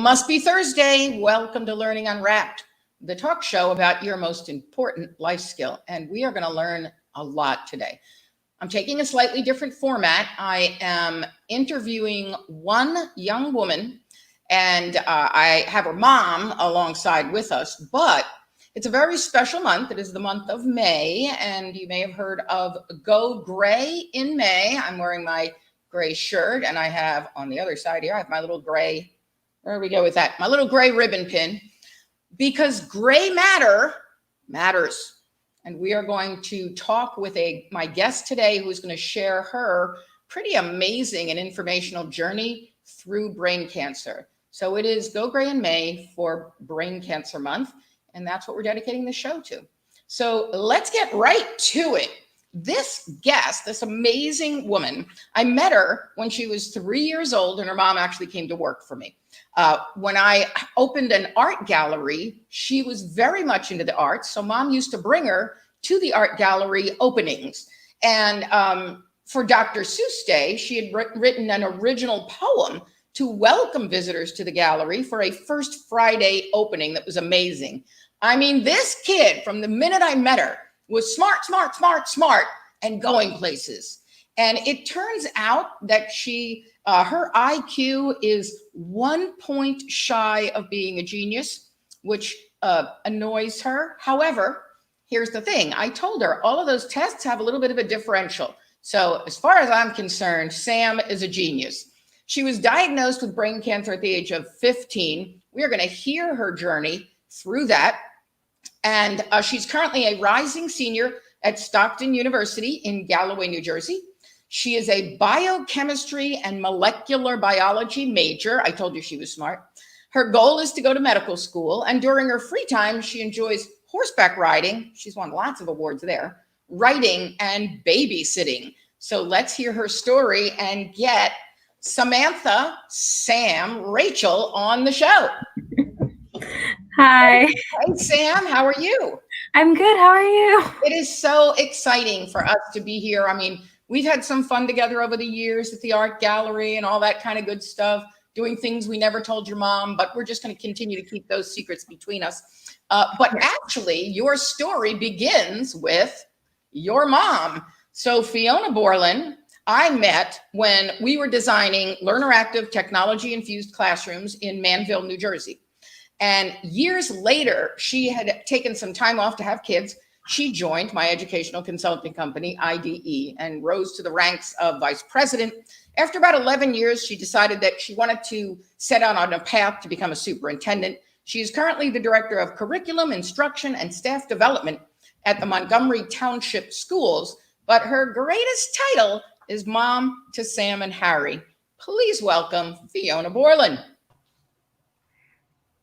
Must be Thursday. Welcome to Learning Unwrapped, the talk show about your most important life skill. And we are going to learn a lot today. I'm taking a slightly different format. I am interviewing one young woman, and I have her mom alongside with us, but it's a very special month. It is the month of May, and you may have heard of Go Gray in May. I'm wearing my gray shirt, and I have on the other side here, I have my little gray, where we go with that, my little gray ribbon pin, because gray matters. And we are going to talk with my guest today, who's going to share her pretty amazing and informational journey through brain cancer. So it is Go Gray in May for Brain Cancer Month, and that's what we're dedicating the show to. So let's get right to it. This guest, this amazing woman, I met her when she was 3 years old, and her mom actually came to work for me. When I opened an art gallery, she was very much into the arts. So mom used to bring her to the art gallery openings. And for Dr. Seuss Day, she had written an original poem to welcome visitors to the gallery for a first Friday opening that was amazing. I mean, this kid, from the minute I met her, was smart, and going places. And it turns out that her IQ is 1 point shy of being a genius, which annoys her. However, here's the thing. I told her all of those tests have a little bit of a differential. So as far as I'm concerned, Sam is a genius. She was diagnosed with brain cancer at the age of 15. We are going to hear her journey through that. And she's currently a rising senior at Stockton University in Galloway, New Jersey. She is a biochemistry and molecular biology major. I told you she was smart. Her goal is to go to medical school. And during her free time, she enjoys horseback riding. She's won lots of awards there, writing, and babysitting. So let's hear her story and get Samantha, Sam, Rachel on the show. Hi. Hey, Sam, how are you? I'm good. How are you? It is so exciting for us to be here. I mean, we've had some fun together over the years at the art gallery and all that kind of good stuff, doing things we never told your mom, but we're just going to continue to keep those secrets between us. But actually, your story begins with your mom. So Fiona Borland, I met when we were designing learner-active technology-infused classrooms in Manville, New Jersey. And years later, she had taken some time off to have kids. She joined my educational consulting company, IDE, and rose to the ranks of vice president. After about 11 years, she decided that she wanted to set out on a path to become a superintendent. She is currently the director of curriculum, instruction, and staff development at the Montgomery Township Schools. But her greatest title is Mom to Sam and Harry. Please welcome Fiona Borland.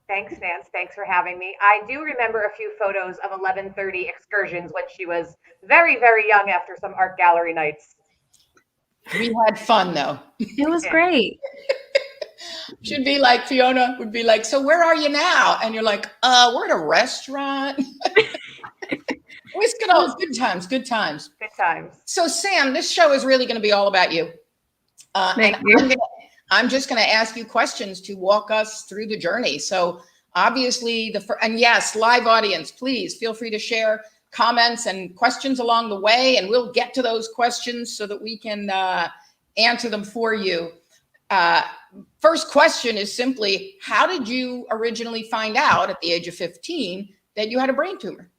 Thanks, Nance. Thanks for having me. I do remember a few photos of 11:30 excursions when she was very, very young after some art gallery nights. We had fun, though. It was great. Should be like, Fiona would be like, so where are you now? And you're like, we're at a restaurant. Always good times. Good times. So, Sam, this show is really going to be all about you. Thank you. I'm just going to ask you questions to walk us through the journey. So obviously, and yes, live audience, please feel free to share comments and questions along the way, and we'll get to those questions so that we can answer them for you. First question is simply, how did you originally find out at the age of 15 that you had a brain tumor?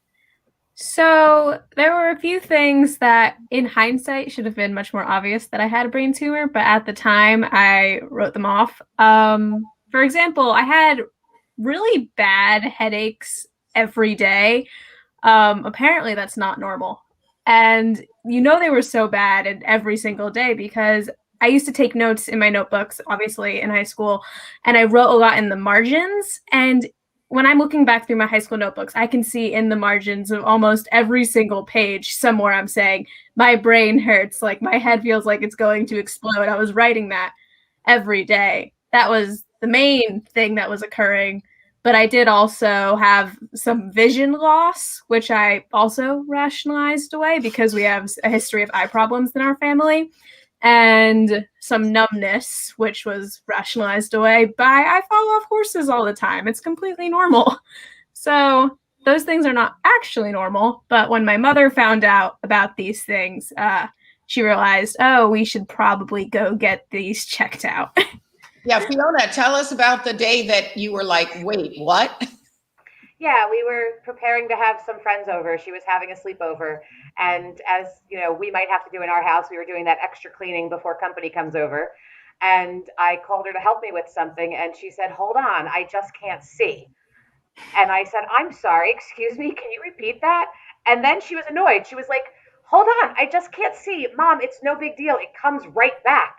So there were a few things that in hindsight should have been much more obvious that I had a brain tumor, but at the time I wrote them off. For example, I had really bad headaches every day. Apparently that's not normal. And they were so bad and every single day because I used to take notes in my notebooks, obviously in high school, and I wrote a lot in the margins. And when I'm looking back through my high school notebooks, I can see in the margins of almost every single page somewhere I'm saying, my brain hurts, like my head feels like it's going to explode. I was writing that every day. That was the main thing that was occurring. But I did also have some vision loss, which I also rationalized away because we have a history of eye problems in our family. and some numbness, which was rationalized away by I fall off horses all the time. It's completely normal. So those things are not actually normal. But when my mother found out about these things, she realized, oh, we should probably go get these checked out. Yeah, Fiona, tell us about the day that you were like, wait, what? Yeah, we were preparing to have some friends over. She was having a sleepover. And as you know, we might have to do in our house, we were doing that extra cleaning before company comes over. And I called her to help me with something. And she said, hold on, I just can't see. And I said, I'm sorry, excuse me, can you repeat that? And then she was annoyed. She was like, hold on, I just can't see. Mom, it's no big deal. It comes right back.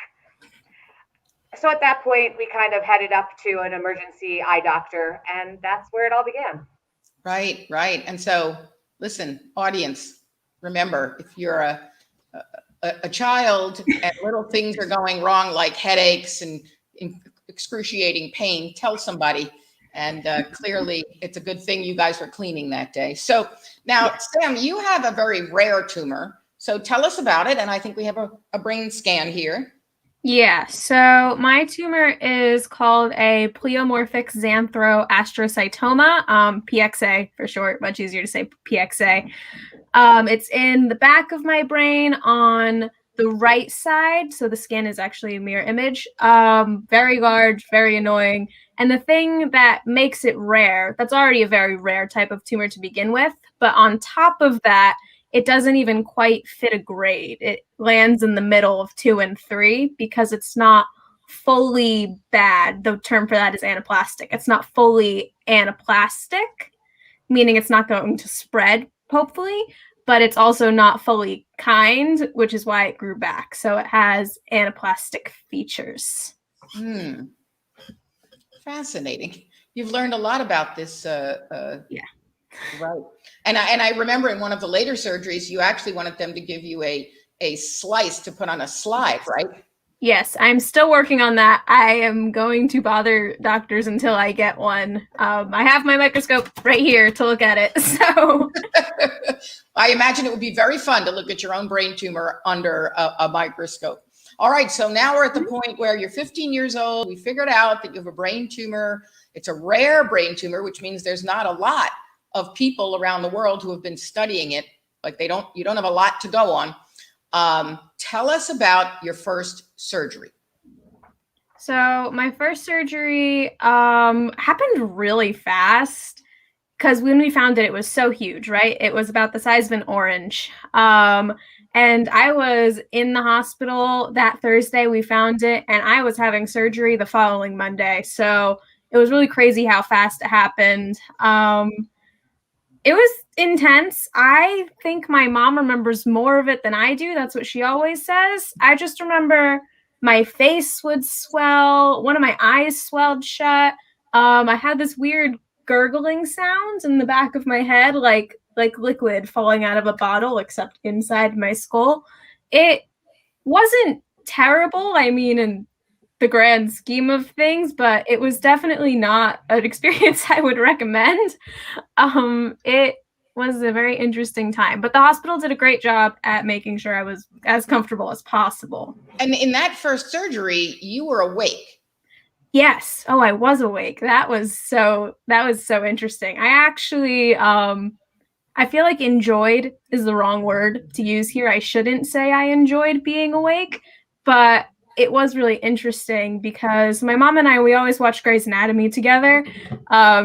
So at that point, we kind of headed up to an emergency eye doctor, and that's where it all began. Right, right. And so, listen, audience, remember, if you're a child and little things are going wrong, like headaches and excruciating pain, tell somebody. And clearly, it's a good thing you guys were cleaning that day. So now, Sam, you have a very rare tumor. So tell us about it. And I think we have a brain scan here. Yeah, so my tumor is called a pleomorphic xanthroastrocytoma, PXA for short, much easier to say PXA. It's in the back of my brain on the right side, so the scan is actually a mirror image. Very large, very annoying. And the thing that makes it rare, that's already a very rare type of tumor to begin with, but on top of that, it doesn't even quite fit a grade. It lands in the middle of 2 and 3 because it's not fully bad. The term for that is anaplastic. It's not fully anaplastic, meaning it's not going to spread, hopefully, but it's also not fully kind, which is why it grew back. So it has anaplastic features. Fascinating. You've learned a lot about this. Yeah. Right. And I remember in one of the later surgeries, you actually wanted them to give you a slice to put on a slide, right? Yes, I'm still working on that. I am going to bother doctors until I get one. I have my microscope right here to look at it. So I imagine it would be very fun to look at your own brain tumor under a microscope. All right, so now we're at the point where you're 15 years old. We figured out that you have a brain tumor. It's a rare brain tumor, which means there's not a lot of people around the world who have been studying it. Like you don't have a lot to go on. Tell us about your first surgery. So my first surgery happened really fast because when we found it, it was so huge, right? It was about the size of an orange. And I was in the hospital that Thursday we found it, and I was having surgery the following Monday. So it was really crazy how fast it happened. It was intense. I think my mom remembers more of it than I do. That's what she always says. I just remember my face would swell. One of my eyes swelled shut. I had this weird gurgling sound in the back of my head, like liquid falling out of a bottle, except inside my skull. It wasn't terrible. I mean, in the grand scheme of things, but it was definitely not an experience I would recommend. It was a very interesting time, but the hospital did a great job at making sure I was as comfortable as possible. And in that first surgery, you were awake. Yes. Oh, I was awake. That was so interesting. I actually, I feel like enjoyed is the wrong word to use here. I shouldn't say I enjoyed being awake, but it was really interesting because my mom and I, we always watched Grey's Anatomy together.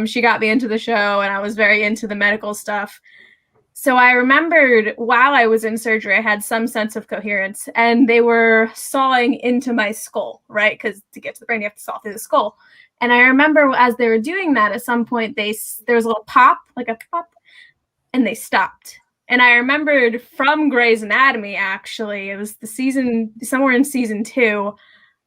She got me into the show and I was very into the medical stuff. So I remembered while I was in surgery, I had some sense of coherence and they were sawing into my skull, right? Because to get to the brain, you have to saw through the skull. And I remember as they were doing that, at some point, there was a little pop, like a pop, and they stopped. And I remembered from Grey's Anatomy, actually, it was somewhere in season 2,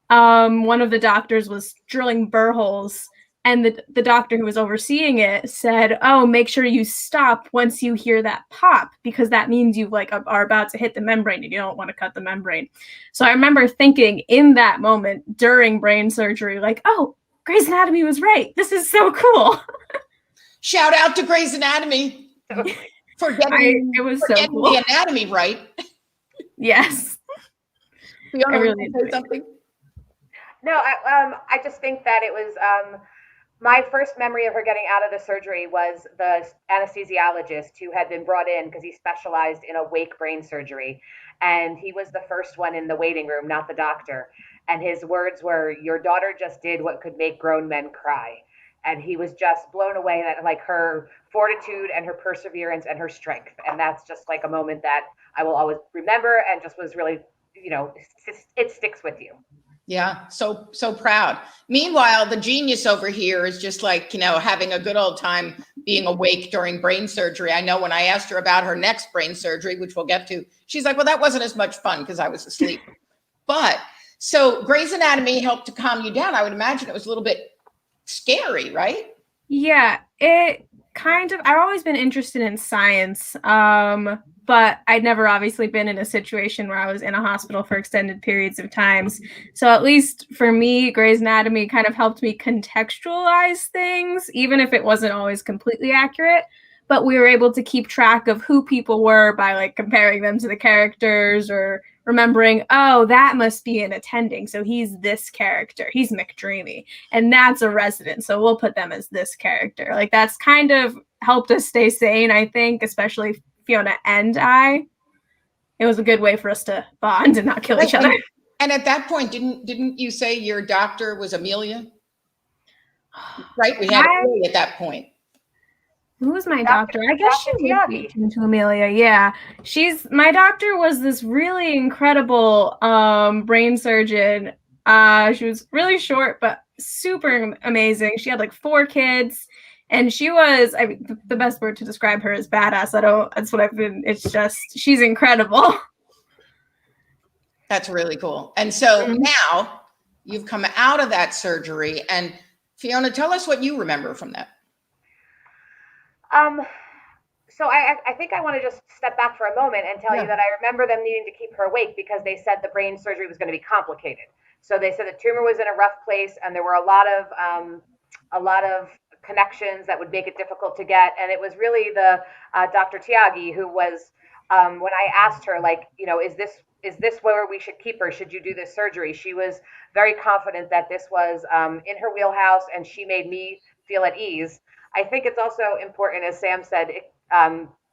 one of the doctors was drilling burr holes, and the doctor who was overseeing it said, oh, make sure you stop once you hear that pop, because that means you are about to hit the membrane and you don't want to cut the membrane. So I remember thinking in that moment during brain surgery, oh, Grey's Anatomy was right. This is so cool. Shout out to Grey's Anatomy. For getting it was so cool. The anatomy right. Yes. Fiona, really want to say enjoyed it. something? No, I just think that it was my first memory of her getting out of the surgery was the anesthesiologist who had been brought in because he specialized in awake brain surgery. And he was the first one in the waiting room, not the doctor. And his words were, "Your daughter just did what could make grown men cry." And he was just blown away that like her fortitude and her perseverance and her strength. And that's just like a moment that I will always remember and just was really, it sticks with you. Yeah, so proud. Meanwhile, the genius over here is just like, having a good old time being awake during brain surgery. I know when I asked her about her next brain surgery, which we'll get to, she's like, well, that wasn't as much fun because I was asleep. But so Grey's Anatomy helped to calm you down. I would imagine it was a little bit scary, right? Yeah, it kind of, I've always been interested in science, but I'd never obviously been in a situation where I was in a hospital for extended periods of times. So at least for me, Grey's Anatomy kind of helped me contextualize things, even if it wasn't always completely accurate. But we were able to keep track of who people were by like comparing them to the characters or remembering, oh, that must be an attending. So he's this character. He's McDreamy. And that's a resident. So we'll put them as this character. Like that's kind of helped us stay sane, I think, especially Fiona and I. It was a good way for us to bond and not kill each other. And at that point, didn't you say your doctor was Amelia? Right? We had Amelia at that point. Who was my doctor? I guess she would be akin to Amelia. Yeah. My doctor was this really incredible brain surgeon. She was really short, but super amazing. She had like 4 kids. And she was, the best word to describe her is badass. That's what I've been, it's just, she's incredible. That's really cool. And so now you've come out of that surgery, and Fiona, tell us what you remember from that. So I think I want to just step back for a moment and tell you that I remember them needing to keep her awake because they said the brain surgery was going to be complicated. So they said the tumor was in a rough place and there were a lot of connections that would make it difficult to get. And it was really the Dr. Tiagi who was, when I asked her, like, is this where we should keep her? Should you do this surgery? She was very confident that this was in her wheelhouse, and she made me feel at ease. I think it's also important, as Sam said,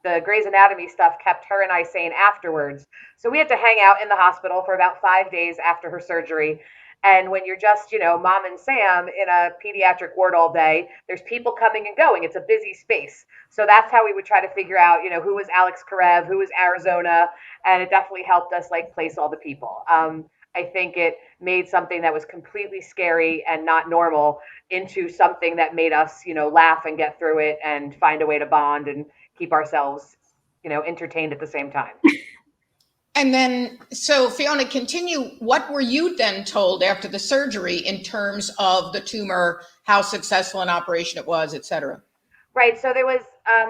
the Grey's Anatomy stuff kept her and I sane afterwards. So we had to hang out in the hospital for about 5 days after her surgery. And when you're just, Mom and Sam in a pediatric ward all day, there's people coming and going. It's a busy space. So that's how we would try to figure out, who was Alex Karev, who was Arizona. And it definitely helped us like place all the people. I think it made something that was completely scary and not normal into something that made us, laugh and get through it and find a way to bond and keep ourselves, entertained at the same time. And then, so Fiona, continue. What were you then told after the surgery in terms of the tumor, how successful an operation it was, et cetera? Right. So there was,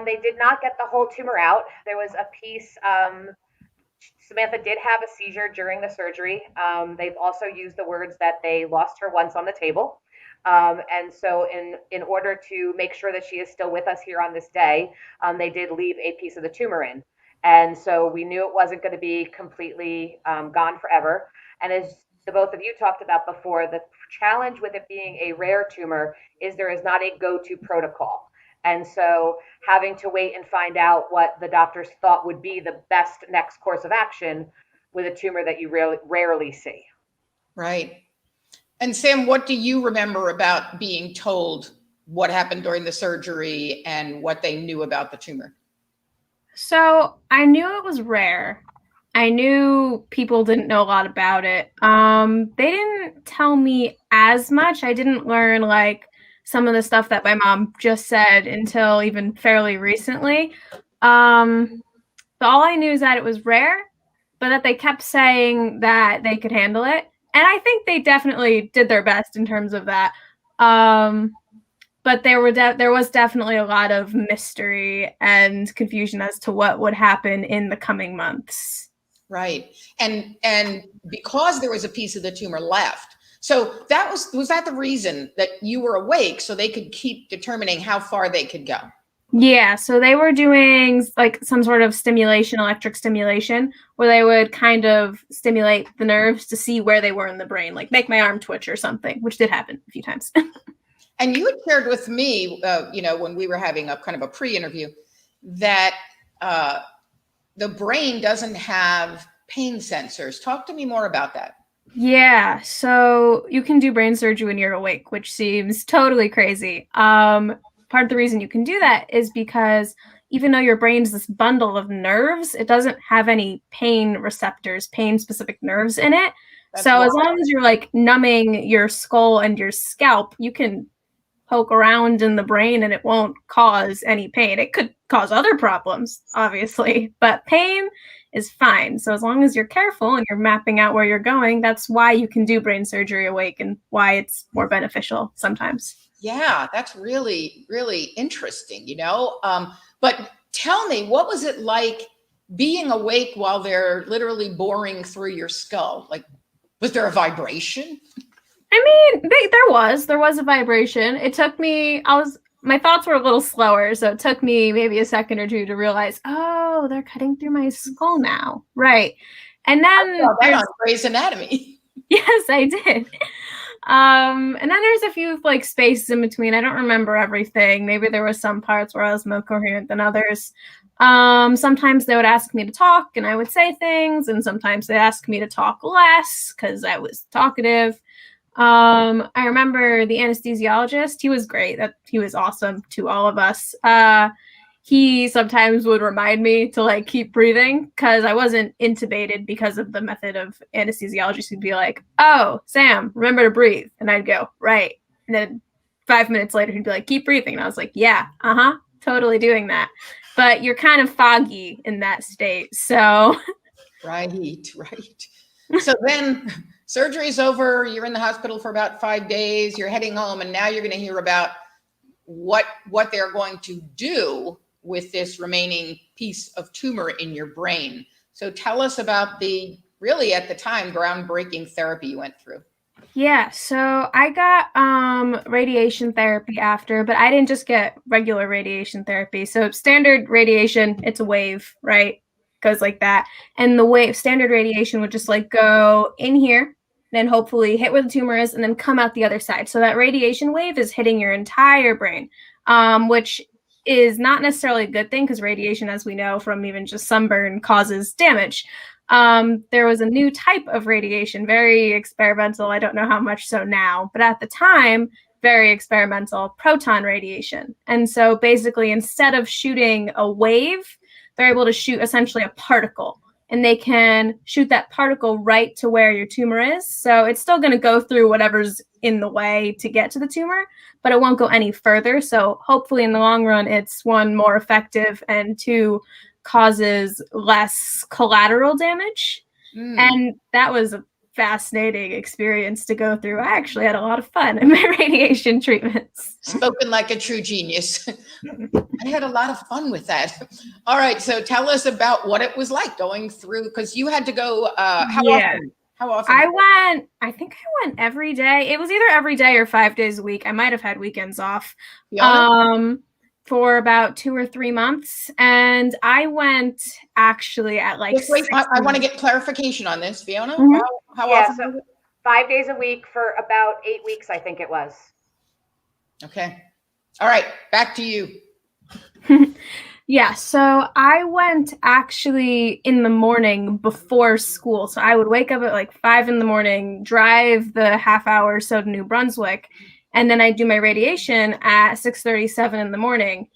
they did not get the whole tumor out. There was a piece, Samantha did have a seizure during the surgery. They've also used the words that they lost her once on the table. And so in order to make sure that she is still with us here on this day, they did leave a piece of the tumor in. And so we knew it wasn't going to be completely gone forever. And as the both of you talked about before, the challenge with it being a rare tumor is there is not a go-to protocol. And so having to wait and find out what the doctors thought would be the best next course of action with a tumor that you rarely see. Right. And Sam, what do you remember about being told what happened during the surgery and what they knew about the tumor? So I knew it was rare. I knew people didn't know a lot about it. They didn't tell me as much. I didn't learn like some of the stuff that my mom just said until even fairly recently. But all I knew is that it was rare, but that they kept saying that they could handle it. And I think they definitely did their best in terms of that. But there was definitely a lot of mystery and confusion as to what would happen in the coming months. Right. And because there was a piece of the tumor left. So that was that the reason that you were awake so they could keep determining how far they could go? Yeah, so they were doing like some sort of stimulation, electric stimulation, where they would kind of stimulate the nerves to see where they were in the brain, like make my arm twitch or something, which did happen a few times. And you had shared with me, when we were having a kind of a pre-interview, that the brain doesn't have pain sensors. Talk to me more about that. Yeah, so you can do brain surgery when you're awake, which seems totally crazy. Part of the reason you can do that is because even though your brain's this bundle of nerves, it doesn't have any pain receptors, pain specific nerves in it. That's So why. as long as you're like numbing your skull and your scalp, you can poke around in the brain and it won't cause any pain. It could cause other problems, obviously, but pain is fine. So as long as you're careful and you're mapping out where you're going, that's why you can do brain surgery awake and why it's more beneficial sometimes. Yeah, that's really, really interesting, But tell me, what was it like being awake while they're literally boring through your skull? Like, was there a vibration? I mean, there was a vibration. It took me, my thoughts were a little slower, so it took me maybe a second or two to realize, oh, they're cutting through my skull now. Right. And then I saw that on Grey's Anatomy. Yes, I did. And then there's a few like spaces in between. I don't remember everything. Maybe there were some parts where I was more coherent than others. Sometimes they would ask me to talk and I would say things, and sometimes they'd ask me to talk less because I was talkative. I remember the anesthesiologist. He was great. He was awesome to all of us. He sometimes would remind me to like keep breathing because I wasn't intubated because of the method of anesthesiology. He'd be like, "Oh, Sam, remember to breathe," and I'd go, "Right." And then 5 minutes later, he'd be like, "Keep breathing," and I was like, "Yeah, totally doing that." But you're kind of foggy in that state, so. Right. So then surgery's over. You're in the hospital for about 5 days. You're heading home, and now you're going to hear about what they're going to do with this remaining piece of tumor in your brain. So tell us about the really at the time groundbreaking therapy you went through. Yeah, so I got radiation therapy after, but I didn't just get regular radiation therapy. So standard radiation, it's a wave, right? Goes like that. And the wave standard radiation would just like go in here, then hopefully hit where the tumor is and then come out the other side. So that radiation wave is hitting your entire brain, which is not necessarily a good thing because radiation, as we know from even just sunburn, causes damage. There was a new type of radiation, very experimental. I don't know how much so now, but at the time, very experimental, proton radiation. And so basically, instead of shooting a wave, they're able to shoot essentially a particle. And they can shoot that particle right to where your tumor is. So it's still going to go through whatever's in the way to get to the tumor, but it won't go any further. So hopefully in the long run, it's one, more effective, and two, causes less collateral damage. And that was a fascinating experience to go through. I actually had a lot of fun in my radiation treatments. Spoken like a true genius. I had a lot of fun with that. All right, so tell us about what it was like going through, because you had to go, how often? I think I went every day. It was either every day or 5 days a week. I might have had weekends off. For about 2 or 3 months. And I went actually at like wait, I want to get clarification on this, Fiona. Mm-hmm. How often? So 5 days a week for about 8 weeks, I think it was. Okay. All right, back to you. Yeah, so I went actually in the morning before school. So I would wake up at like 5 in the morning, drive the half hour or so to New Brunswick, and then I'd do my radiation at 6:37 in the morning.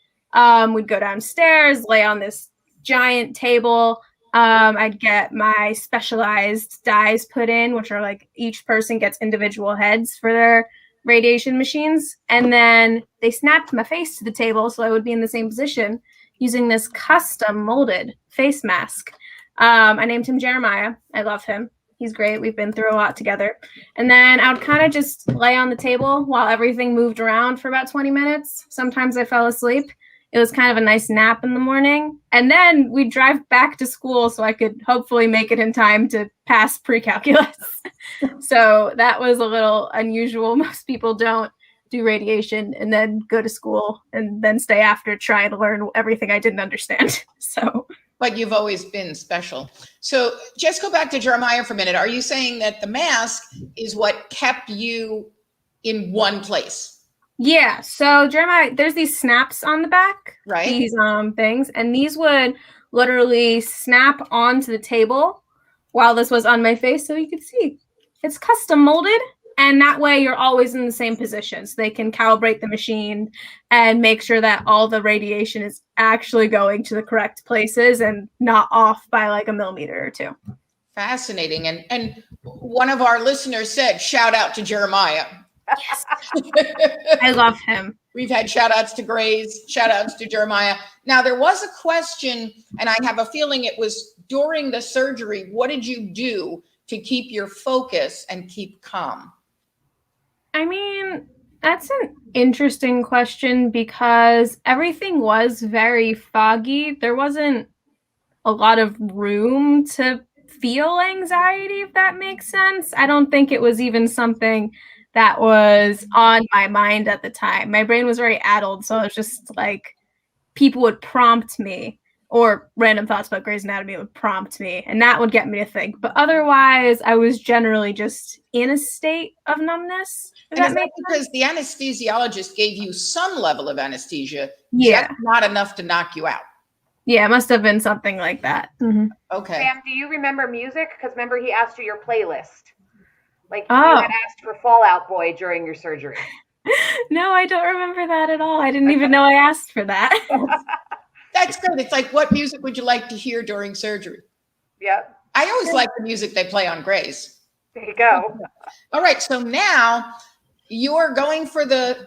We'd go downstairs, lay on this giant table. I'd get my specialized dyes put in, which are like each person gets individual heads for their radiation machines. And then they snapped my face to the table so I would be in the same position using this custom molded face mask. I named him Jeremiah. I love him. He's great. We've been through a lot together. And then I would kind of just lay on the table while everything moved around for about 20 minutes. Sometimes I fell asleep. It was kind of a nice nap in the morning. And then we'd drive back to school so I could hopefully make it in time to pass pre-calculus. So that was a little unusual. Most people don't do radiation and then go to school and then stay after trying to learn everything I didn't understand. So, but you've always been special. So just go back to Jeremiah for a minute. Are you saying that the mask is what kept you in one place? yeah. So Jeremiah, there's these snaps on the back, right? These things, and these would literally snap onto the table while this was on my face, so you could see it's custom molded. And that way you're always in the same position. So they can calibrate the machine and make sure that all the radiation is actually going to the correct places and not off by like a millimeter or two. Fascinating. And one of our listeners said, shout out to Jeremiah. Yes. I love him. We've had shout outs to Grace, shout outs to Jeremiah. Now, there was a question, and I have a feeling it was during the surgery. What did you do to keep your focus and keep calm? I mean, that's an interesting question because everything was very foggy. There wasn't a lot of room to feel anxiety, if that makes sense. I don't think it was even something that was on my mind at the time. My brain was very addled, so it was just like people would prompt me, or random thoughts about Grey's Anatomy would prompt me, and that would get me to think. But otherwise, I was generally just in a state of numbness. And is that because the anesthesiologist gave you some level of anesthesia, yeah, just not enough to knock you out? Yeah, it must have been something like that. Mm-hmm. Okay. Sam, do you remember music? Because remember he asked you your playlist. Like you Oh. had asked for Fall Out Boy during your surgery. No, I don't remember that at all. I didn't even know I asked for that. That's good. It's like, what music would you like to hear during surgery? Yep. I always like the music they play on Grey's. There you go. All right. So now you're going for the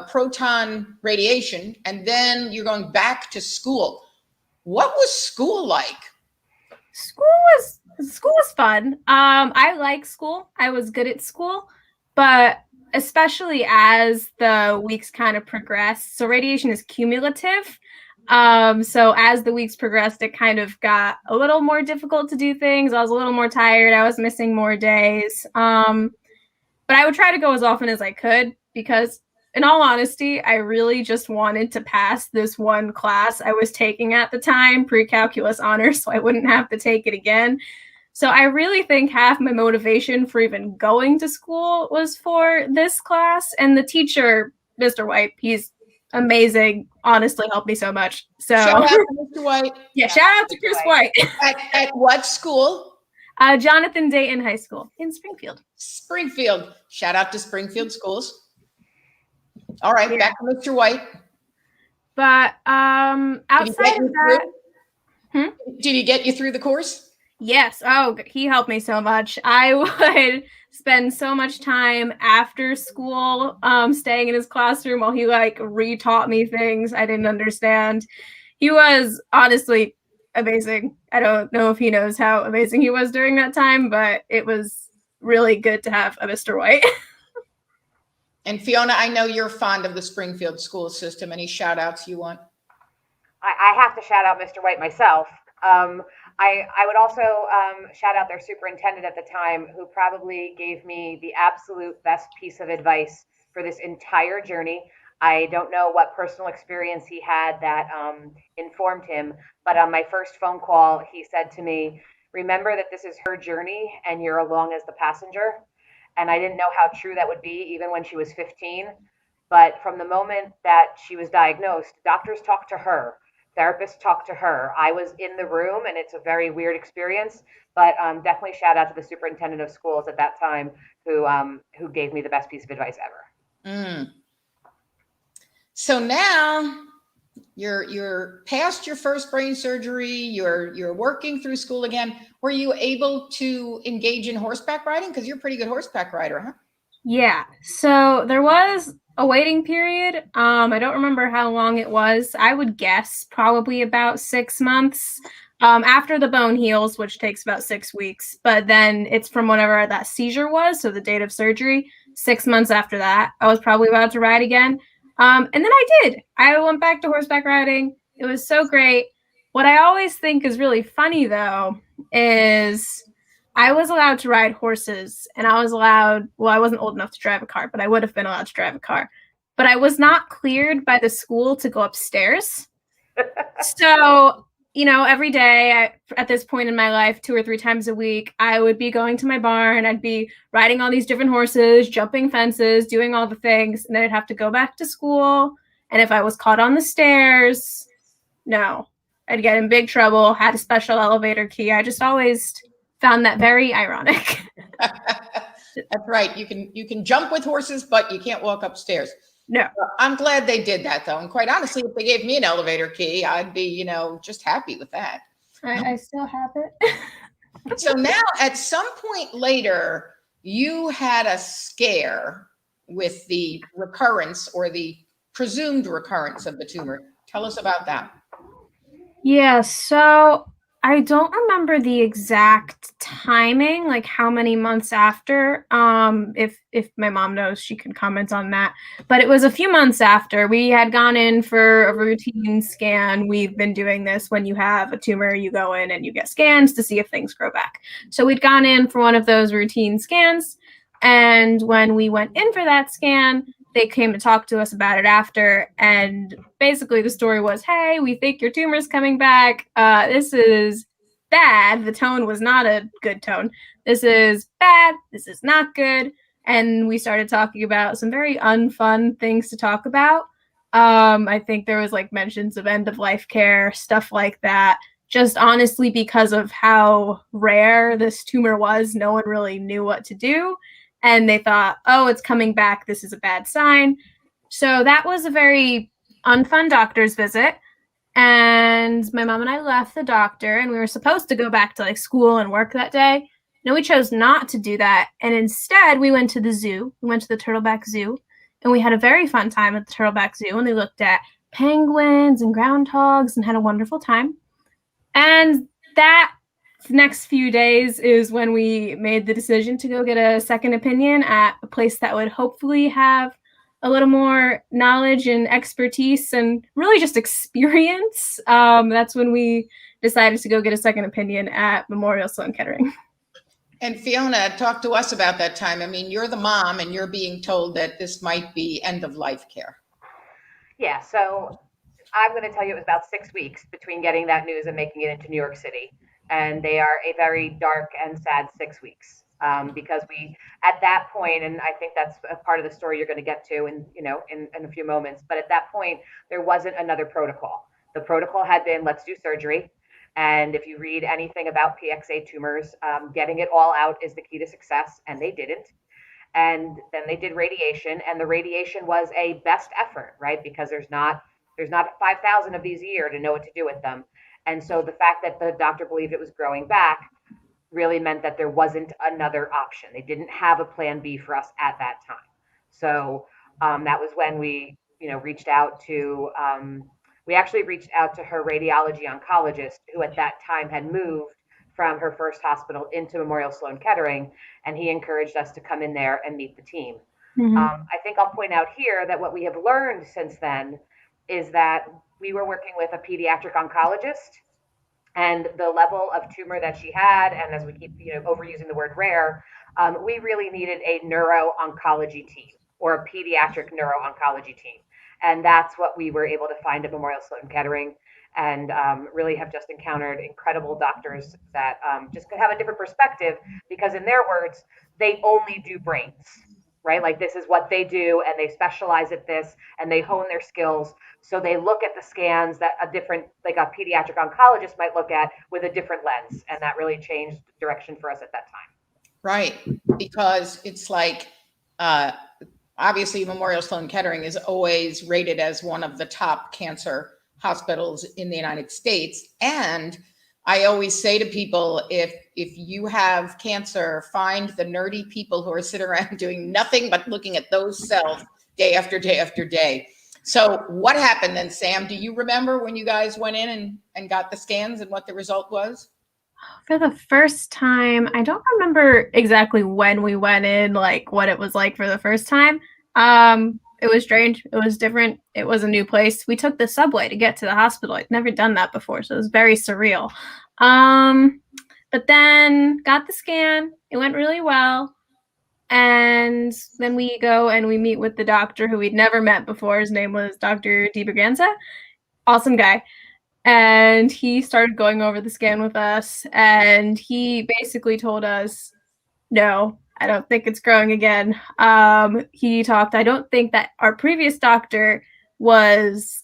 proton radiation, and then you're going back to school. What was school like? School was fun. I like school. I was good at school, but especially as the weeks kind of progressed. So radiation is cumulative. So as the weeks progressed, it kind of got a little more difficult to do things. I was a little more tired. I was missing more days. But I would try to go as often as I could because, in all honesty, I really just wanted to pass this one class I was taking at the time, pre-calculus honors, so I wouldn't have to take it again. So I really think half my motivation for even going to school was for this class. And the teacher, Mr. White, he's amazing, honestly helped me so much. So shout out to Mr. White. Yeah, shout out to Chris White. At what school? Jonathan Dayton High School in Springfield. Springfield. Shout out to Springfield schools. All right, back to Mr. White. But outside of that, did he get you through the course? Yes. Oh, he helped me so much. I would spend so much time after school staying in his classroom while he like retaught me things I didn't understand. He was honestly amazing. I don't know if he knows how amazing he was during that time, but it was really good to have a Mr. White. And Fiona, I know you're fond of the Springfield school system. Any shout outs you want? I have to shout out Mr. White myself. I would also shout out their superintendent at the time, who probably gave me the absolute best piece of advice for this entire journey. I don't know what personal experience he had that informed him, but on my first phone call, he said to me, remember that this is her journey and you're along as the passenger. And I didn't know how true that would be even when she was 15. But from the moment that she was diagnosed, doctors talked to her. Therapists talked to her. I was in the room, and it's a very weird experience, but definitely shout out to the superintendent of schools at that time who gave me the best piece of advice ever. So now you're past your first brain surgery. You're working through school again. Were you able to engage in horseback riding? Because you're a pretty good horseback rider, huh? Yeah. So there was a waiting period. I don't remember how long it was. I would guess probably about 6 months after the bone heals, which takes about 6 weeks. But then it's from whenever that seizure was, so the date of surgery. 6 months after that, I was probably about to ride again. And then I did. I went back to horseback riding. It was so great. What I always think is really funny, though, is I was allowed to ride horses, and I wasn't old enough to drive a car, but I would have been allowed to drive a car. But I was not cleared by the school to go upstairs. So, every day at this point in my life, 2 or 3 times a week, I would be going to my barn. I'd be riding all these different horses, jumping fences, doing all the things. And then I'd have to go back to school. And if I was caught on the stairs, no, I'd get in big trouble, had a special elevator key. I just always found that very ironic. That's right. You can jump with horses, but you can't walk upstairs. No. I'm glad they did that, though. And quite honestly, if they gave me an elevator key, I'd be, just happy with that. I still have it. So now at some point later, you had a scare with the recurrence or the presumed recurrence of the tumor. Tell us about that. Yeah, so I don't remember the exact timing, like how many months after. If my mom knows, she can comment on that. But it was a few months after. We had gone in for a routine scan. We've been doing this when you have a tumor, you go in and you get scans to see if things grow back. So we'd gone in for one of those routine scans. And when we went in for that scan, they came to talk to us about it after. And basically the story was, hey, we think your tumor's coming back. This is bad. The tone was not a good tone. This is bad. This is not good. And we started talking about some very unfun things to talk about. I think there was like mentions of end of life care, stuff like that. Just honestly, because of how rare this tumor was, no one really knew what to do. And they thought, oh, it's coming back. This is a bad sign. So that was a very unfun doctor's visit. And my mom and I left the doctor, and we were supposed to go back to like school and work that day. No, we chose not to do that. And instead, we went to the zoo. We went to the Turtleback Zoo, and we had a very fun time at the Turtleback Zoo. And we looked at penguins and groundhogs and had a wonderful time. And that next few days is when we made the decision to go get a second opinion at a place that would hopefully have a little more knowledge and expertise and really just experience. That's when we decided to go get a second opinion at Memorial Sloan Kettering. And Fiona, talk to us about that time. I mean, you're the mom and you're being told that this might be end of life care. Yeah, so I'm going to tell you it was about 6 weeks between getting that news and making it into New York City. And they are a very dark and sad 6 weeks because we, at that point, and I think that's a part of the story you're going to get to in a few moments, but at that point, there wasn't another protocol. The protocol had been, let's do surgery. And if you read anything about PXA tumors, getting it all out is the key to success, and they didn't. And then they did radiation, and the radiation was a best effort, right? Because there's not 5,000 of these a year to know what to do with them. And so the fact that the doctor believed it was growing back really meant that there wasn't another option. They didn't have a plan B for us at that time. So that was when we, reached out to, we actually reached out to her radiology oncologist, who at that time had moved from her first hospital into Memorial Sloan Kettering, and he encouraged us to come in there and meet the team. Mm-hmm. I think I'll point out here that what we have learned since then is that we were working with a pediatric oncologist, and the level of tumor that she had, and as we keep overusing the word rare, we really needed a neuro-oncology team or a pediatric neuro-oncology team. And that's what we were able to find at Memorial Sloan Kettering, and really have just encountered incredible doctors that just could have a different perspective, because in their words, they only do brains, right? Like this is what they do, and they specialize at this, and they hone their skills. So they look at the scans that a pediatric oncologist might look at with a different lens. And that really changed direction for us at that time. Right. Because it's like, obviously Memorial Sloan Kettering is always rated as one of the top cancer hospitals in the United States. And I always say to people, if you have cancer, find the nerdy people who are sitting around doing nothing but looking at those cells day after day after day. So what happened then, Sam? Do you remember when you guys went in and got the scans and what the result was? For the first time, I don't remember exactly when we went in, like what it was like for the first time. It was strange. It was different. It was a new place. We took the subway to get to the hospital. I'd never done that before, so it was very surreal. But then got the scan. It went really well. And then we go and we meet with the doctor who we'd never met before. His name was Dr. DiBerganza. Awesome guy. And he started going over the scan with us. And he basically told us, no, I don't think it's growing again. I don't think that our previous doctor was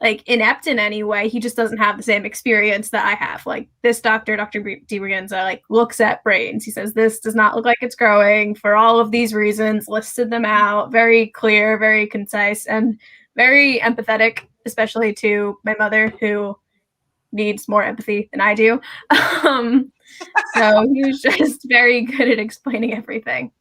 like inept in any way. He just doesn't have the same experience that I have. Like this doctor, Dr. DiBerganza, like looks at brains. He says this does not look like it's growing for all of these reasons, listed them out, very clear, very concise, and very empathetic, especially to my mother who needs more empathy than I do. So he was just very good at explaining everything.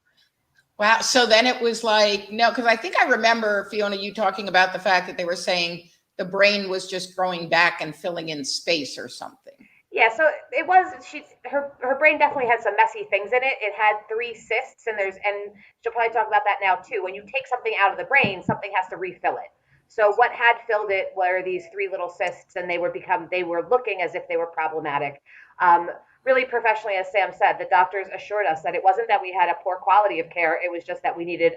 Wow. So then it was like, no, because I think I remember, Fiona, you talking about the fact that they were saying the brain was just growing back and filling in space or something. Yeah, so it was. Her brain definitely had some messy things in it. It had 3 cysts, and she'll probably talk about that now too. When you take something out of the brain, something has to refill it. So what had filled it were these 3 little cysts, and they were looking as if they were problematic. Really professionally, as Sam said, the doctors assured us that it wasn't that we had a poor quality of care. It was just that we needed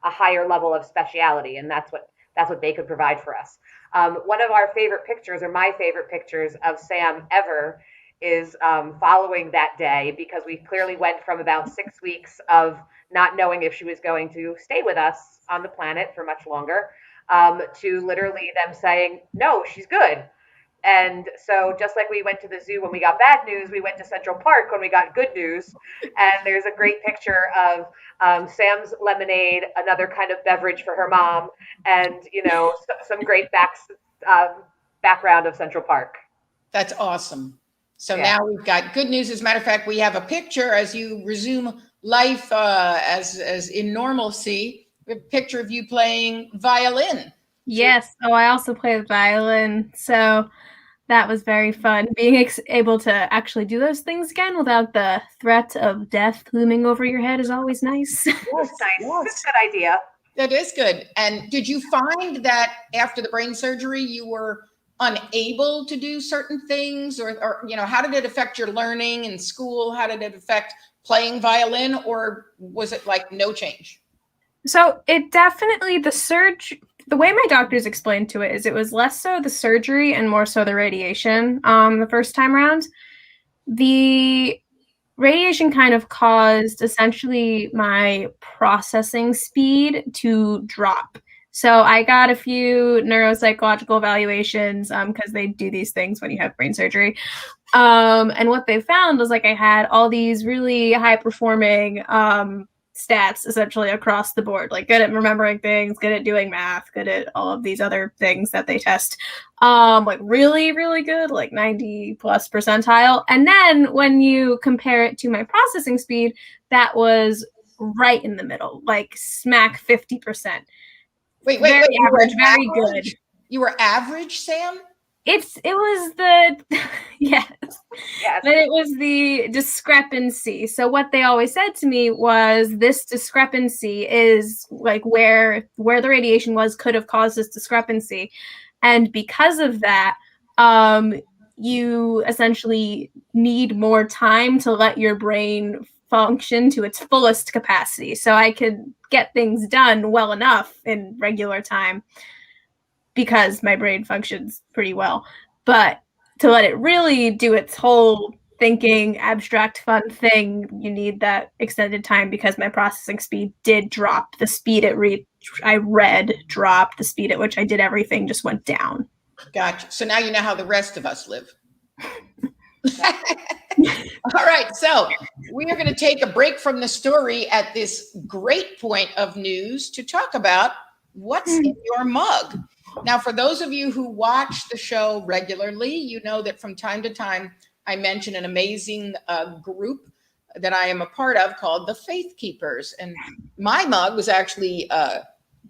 a higher level of speciality, and that's what they could provide for us. One of our favorite pictures, or my favorite pictures of Sam ever, is following that day, because we clearly went from about 6 weeks of not knowing if she was going to stay with us on the planet for much longer, to literally them saying, no, she's good. And so just like we went to the zoo when we got bad news, we went to Central Park when we got good news. And there's a great picture of Sam's lemonade, another kind of beverage for her mom, and, some great background of Central Park. That's awesome. So Yeah. now we've got good news. As a matter of fact, we have a picture as you resume life as in normalcy. We have a picture of you playing violin. Yes. Oh, I also play the violin. So that was very fun. Being able to actually do those things again without the threat of death looming over your head is always nice. Yes, nice. Yes. That's a good idea. That is good. And did you find that after the brain surgery, you were unable to do certain things, or how did it affect your learning in school? How did it affect playing violin, or was it like no change? So it definitely, the way my doctors explained to it is it was less so the surgery and more so the radiation. The first time around, the radiation kind of caused essentially my processing speed to drop. So I got a few neuropsychological evaluations because they do these things when you have brain surgery. And what they found was like I had all these really high performing stats essentially across the board, like good at remembering things, good at doing math, good at all of these other things that they test, like really, really good, like 90 plus percentile. And then when you compare it to my processing speed, that was right in the middle, like smack 50%. Wait, very average, very average? good. You were average, Sam? It was the yes. Yes. But it was the discrepancy. So what they always said to me was this discrepancy is like where the radiation was could have caused this discrepancy. And because of that, you essentially need more time to let your brain function to its fullest capacity. So I could get things done well enough in regular time because my brain functions pretty well. But to let it really do its whole thinking, abstract, fun thing, you need that extended time because my processing speed did drop. The speed at which I read dropped. The speed at which I did everything just went down. Gotcha. So now you know how the rest of us live. All right. So we are going to take a break from the story at this great point of news to talk about what's in your mug. Now, for those of you who watch the show regularly, you know that from time to time, I mention an amazing group that I am a part of called the Faith Keepers. And my mug was actually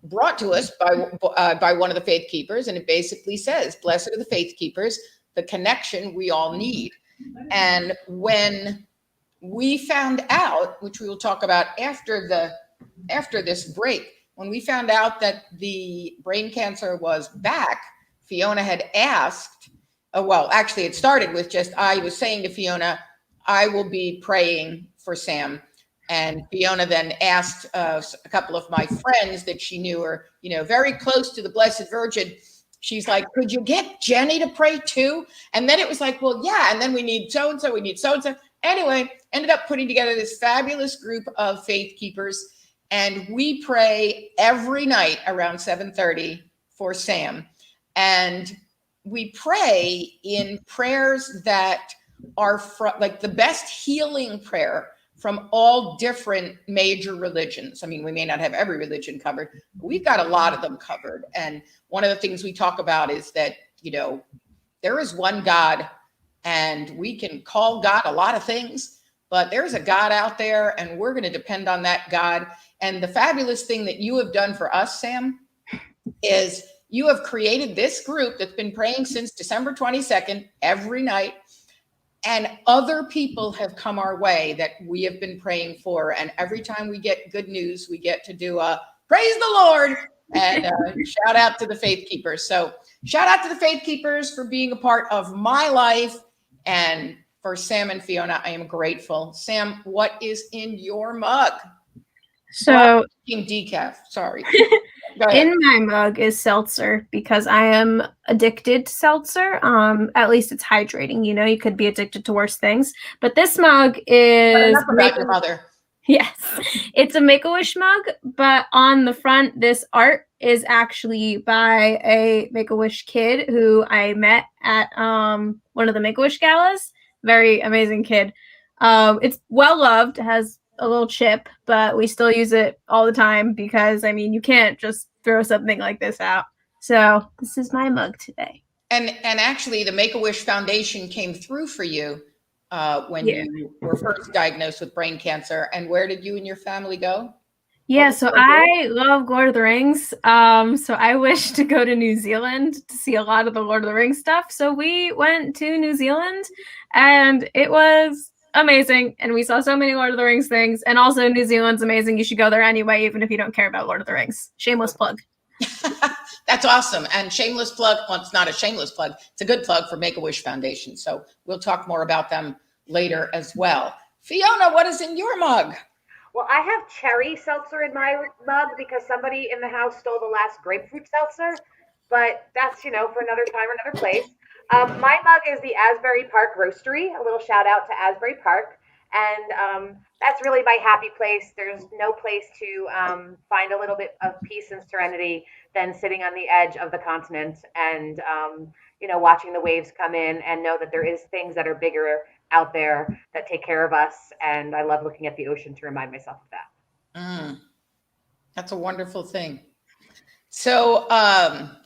brought to us by one of the Faith Keepers. And it basically says, "Blessed are the Faith Keepers, the connection we all need." And when we found out, which we will talk about after this break, when we found out that the brain cancer was back, Fiona had asked, well, actually it started with just, I was saying to Fiona, I will be praying for Sam. And Fiona then asked a couple of my friends that she knew are, very close to the Blessed Virgin. She's like, could you get Jenny to pray too? And then it was like, well, yeah. And then we need so-and-so, we need so-and-so. Anyway, ended up putting together this fabulous group of faith keepers. And we pray every night around 7:30 for Sam. And we pray in prayers that are like the best healing prayer from all different major religions. I mean, we may not have every religion covered, but we've got a lot of them covered. And one of the things we talk about is that, there is one God, and we can call God a lot of things, but there's a God out there, and we're going to depend on that God. And the fabulous thing that you have done for us, Sam, is you have created this group that's been praying since December 22nd every night. And other people have come our way that we have been praying for. And every time we get good news, we get to do a praise the Lord and shout out to the faith keepers. So shout out to the faith keepers for being a part of my life. And for Sam and Fiona, I am grateful. Sam, what is in your mug? So decaf. Sorry. in my mug is seltzer because I am addicted to seltzer. At least it's hydrating. You could be addicted to worse things. But this mug is enough about your mother. Yes, it's a Make-A-Wish mug, but on the front, this art is actually by a Make-A-Wish kid who I met at one of the Make-A-Wish galas. Very amazing kid. It's well loved, has a little chip, but we still use it all the time because, you can't just throw something like this out. So this is my mug today. And actually, the Make-A-Wish Foundation came through for you when you were first diagnosed with brain cancer. And where did you and your family go? Yeah, so I love Lord of the Rings. So I wish to go to New Zealand to see a lot of the Lord of the Rings stuff. So we went to New Zealand, and it was amazing. And we saw so many Lord of the Rings things. And also New Zealand's amazing. You should go there anyway, even if you don't care about Lord of the Rings. Shameless plug. That's awesome. And shameless plug. Well, it's not a shameless plug. It's a good plug for Make-A-Wish Foundation. So we'll talk more about them later as well. Fiona, what is in your mug? Well, I have cherry seltzer in my mug because somebody in the house stole the last grapefruit seltzer, but that's, for another time or another place. My mug is the Asbury Park Roastery. A little shout out to Asbury Park. And that's really my happy place. There's no place to find a little bit of peace and serenity than sitting on the edge of the continent and, watching the waves come in and know that there is things that are bigger out there that take care of us. And I love looking at the ocean to remind myself of that. That's a wonderful thing. So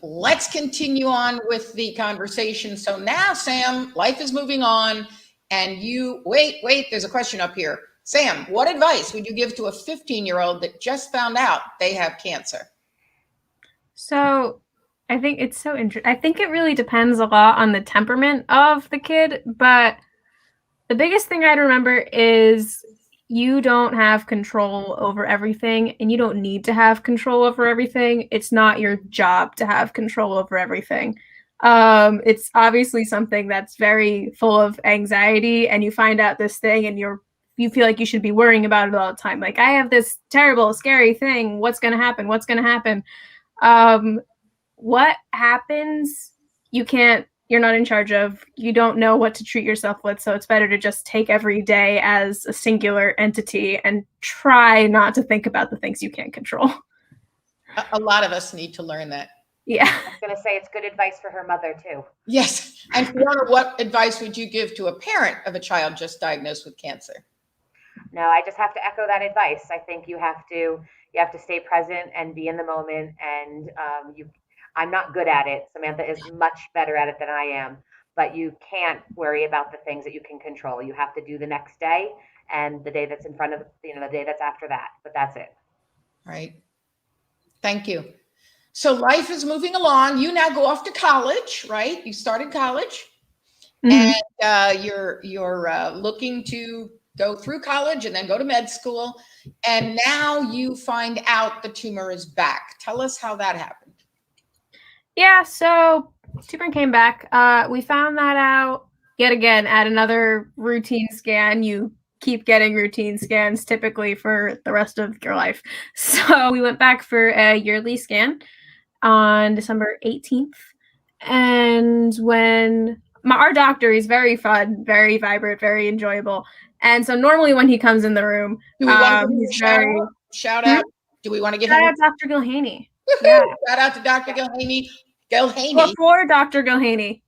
let's continue on with the conversation. So now, Sam, life is moving on. And wait, there's a question up here. Sam, what advice would you give to a 15-year-old that just found out they have cancer? So I think it's so interesting. I think it really depends a lot on the temperament of the kid, but the biggest thing I'd remember is you don't have control over everything, and you don't need to have control over everything. It's not your job to have control over everything. It's obviously something that's very full of anxiety, and you find out this thing and you feel like you should be worrying about it all the time. Like, I have this terrible, scary thing. What's going to happen? What's going to happen? What happens? You're not in charge of. You don't know what to treat yourself with. So it's better to just take every day as a singular entity and try not to think about the things you can't control. A lot of us need to learn that. Yeah. I was going to say it's good advice for her mother too. Yes. And Fiona, what advice would you give to a parent of a child just diagnosed with cancer? No, I just have to echo that advice. I think you have to stay present and be in the moment. And I'm not good at it. Samantha is much better at it than I am. But you can't worry about the things that you can control. You have to do the next day and the day that's in front of, the day that's after that. But that's it. Right. Thank you. So life is moving along. You now go off to college, right? You started college, and you're looking to go through college and then go to med school. And now you find out the tumor is back. Tell us how that happened. Yeah, so tumor came back. We found that out yet again, at another routine scan, you keep getting routine scans typically for the rest of your life. So we went back for a yearly scan on December 18th. And when our doctor is very fun, very vibrant, very enjoyable. And so normally when he comes in the room, Do we want to give him a he's very shout out? Do we want to give shout him out Dr. Gilhaney. Woo-hoo! Yeah. Shout out to Dr. Gilhaney. Before Dr. Gilhaney.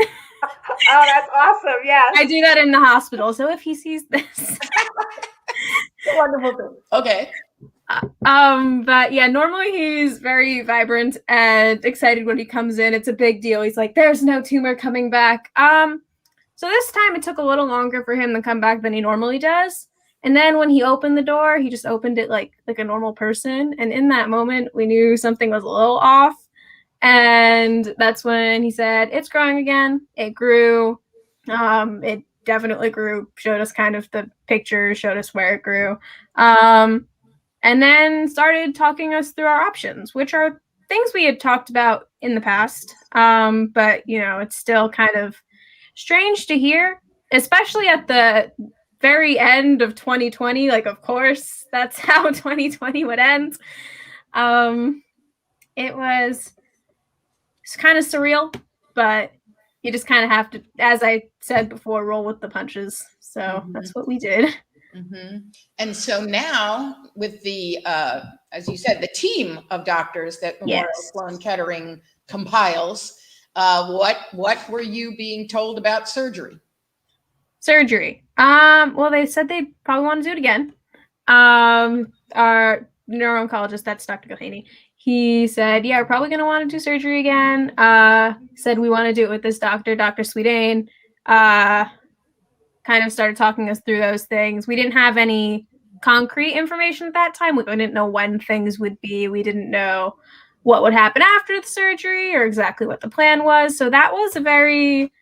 Oh, that's awesome. Yes. I do that in the hospital. So if he sees this. Wonderful thing. Okay. But yeah, normally he's very vibrant and excited when he comes in. It's a big deal. He's like, there's no tumor coming back. So this time it took a little longer for him to come back than he normally does. And then when he opened the door, he just opened it like a normal person. And in that moment, we knew something was a little off. And that's when he said, it's growing again. It grew. It definitely grew. Showed us kind of the pictures, showed us where it grew. And then started talking us through our options, which are things we had talked about in the past. But, it's still kind of strange to hear, especially at the very end of 2020. Like, of course, that's how 2020 would end. It was kind of surreal, but you just kind of have to, as I said before, roll with the punches. So that's what we did. Mm-hmm. And so now with the, as you said, the team of doctors that Memorial Sloan Kettering compiles, what were you being told about surgery? Well, they said they probably want to do it again. Our neuro-oncologist, that's Dr. Gilhaney, he said, yeah, we're probably going to want to do surgery again. Said we want to do it with this doctor, Dr. Sweetane. Kind of started talking us through those things. We didn't have any concrete information at that time. We didn't know when things would be. We didn't know what would happen after the surgery or exactly what the plan was. So that was a very,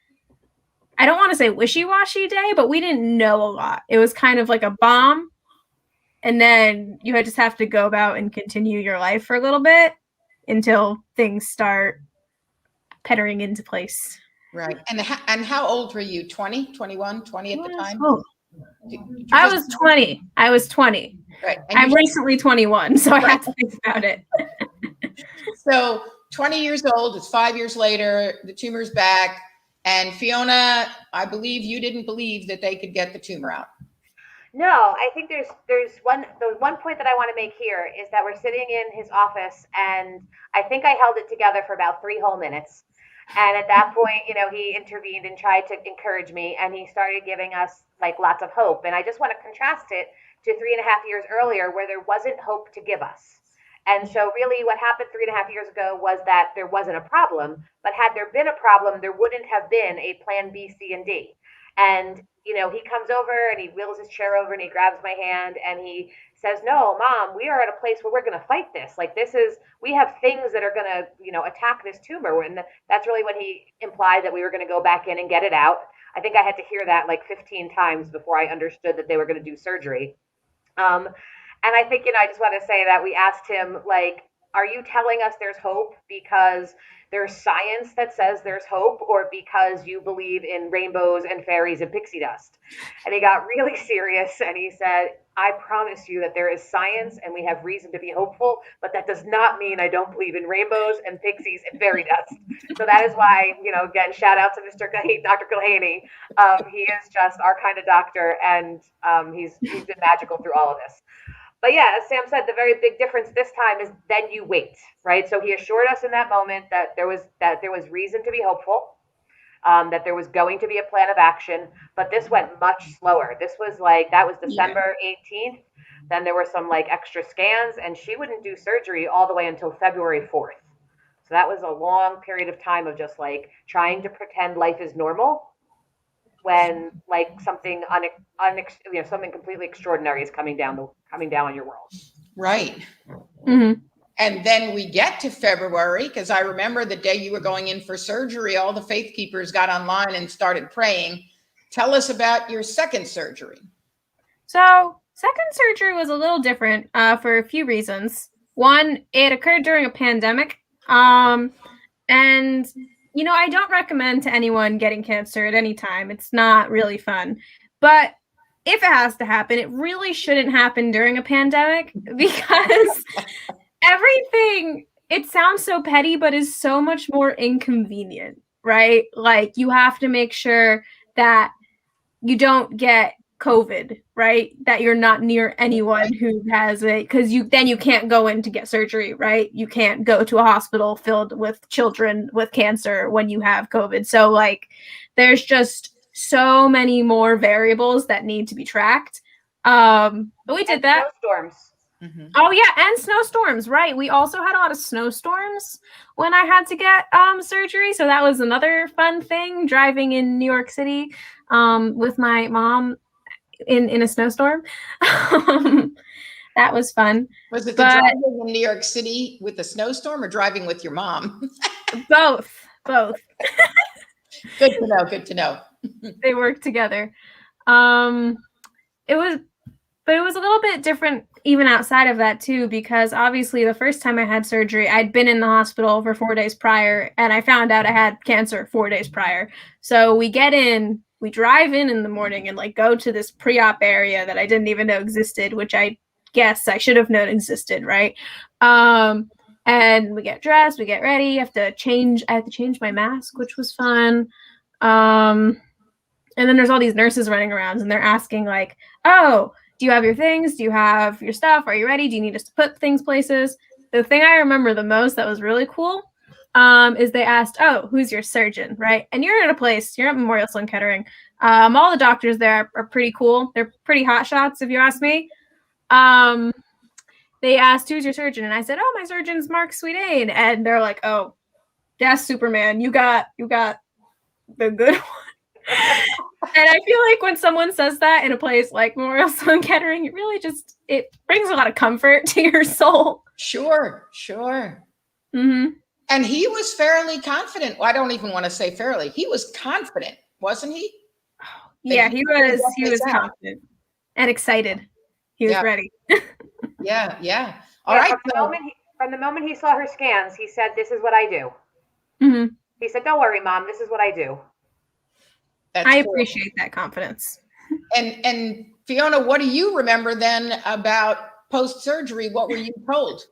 I don't want to say wishy-washy day, but we didn't know a lot. It was kind of like a bomb. And then you just have to go about and continue your life for a little bit until things start pettering into place. Right. And how old were you? 20, 21, 20 at the time? I was 20. Right. And I'm recently 21, so I have to think about it. So 20 years old, it's 5 years later, the tumor's back. And Fiona, I believe you didn't believe that they could get the tumor out. No, I think the one point that I want to make here is that we're sitting in his office, and I think I held it together for about 3 whole minutes. And at that point, he intervened and tried to encourage me, and he started giving us like lots of hope. And I just want to contrast it to 3.5 years earlier, where there wasn't hope to give us. And so really what happened 3.5 years ago was that there wasn't a problem, but had there been a problem, there wouldn't have been a plan B, C, and D. And, he comes over and he wheels his chair over and he grabs my hand and he says, no, Mom, we are at a place where we're going to fight this. Like we have things that are going to, attack this tumor. And that's really when he implied that we were going to go back in and get it out. I think I had to hear that like 15 times before I understood that they were going to do surgery. And I think, I just want to say that we asked him, like, are you telling us there's hope because there's science that says there's hope, or because you believe in rainbows and fairies and pixie dust? And he got really serious and he said, I promise you that there is science and we have reason to be hopeful, but that does not mean I don't believe in rainbows and pixies and fairy dust. So that is why, again, shout out to Dr. Gilhaney. He is just our kind of doctor, and he's been magical through all of this. But yeah, as Sam said, the very big difference this time is then you wait, right? So he assured us in that moment that there was reason to be hopeful, that there was going to be a plan of action, but this went much slower. This was that was December 18th. Then there were some extra scans, and she wouldn't do surgery all the way until February 4th. So that was a long period of time of just trying to pretend life is normal when something something completely extraordinary is coming down on your world. Right. Mm-hmm. And then we get to February, because I remember the day you were going in for surgery, all the faith keepers got online and started praying. Tell us about your second surgery. So second surgery was a little different for a few reasons. One, it occurred during a pandemic. And I don't recommend to anyone getting cancer at any time. It's not really fun. But if it has to happen, it really shouldn't happen during a pandemic because everything, it sounds so petty, but is so much more inconvenient, right? Like you have to make sure that you don't get COVID, right? That you're not near anyone who has it, because you can't go in to get surgery, right? You can't go to a hospital filled with children with cancer when you have COVID. So like there's just so many more variables that need to be tracked. But we did that. Snowstorms. Mm-hmm. Oh yeah, and snowstorms, right? We also had a lot of snowstorms when I had to get surgery, so that was another fun thing, driving in New York City with my mom in a snowstorm. That was fun. Was it the driving in New York City with the snowstorm or driving with your mom? Both. Good to know. They work together. But it was a little bit different even outside of that too, because obviously the first time I had surgery, I'd been in the hospital for 4 days prior, and I found out I had cancer 4 days prior. So we drive in the morning and like go to this pre-op area that I didn't even know existed, which I guess I should have known existed, right? And we get dressed, we get ready. I have to change my mask, which was fun. And then there's all these nurses running around, and they're asking like, "Oh, do you have your things? Do you have your stuff? Are you ready? Do you need us to put things places?" The thing I remember the most that was really cool is they asked, "Oh, who's your surgeon?" Right? And you're at Memorial Sloan Kettering. All the doctors there are pretty cool. They're pretty hot shots, if you ask me. They asked, "Who's your surgeon?" And I said, "Oh, my surgeon's Mark Sweetain." And they're like, "Oh, that's Superman. You got the good one." And I feel like when someone says that in a place like Memorial Sloan Kettering, it really it brings a lot of comfort to your soul. Sure. Mm-hmm. And he was fairly confident. Well, I don't even want to say fairly. He was confident, wasn't he? Yeah, he was confident and excited. He was ready. Yeah. All right. From the moment he saw her scans, he said, "This is what I do." Mm-hmm. He said, "Don't worry, Mom. This is what I do." I appreciate that confidence. And Fiona, what do you remember then about post-surgery? What were you told?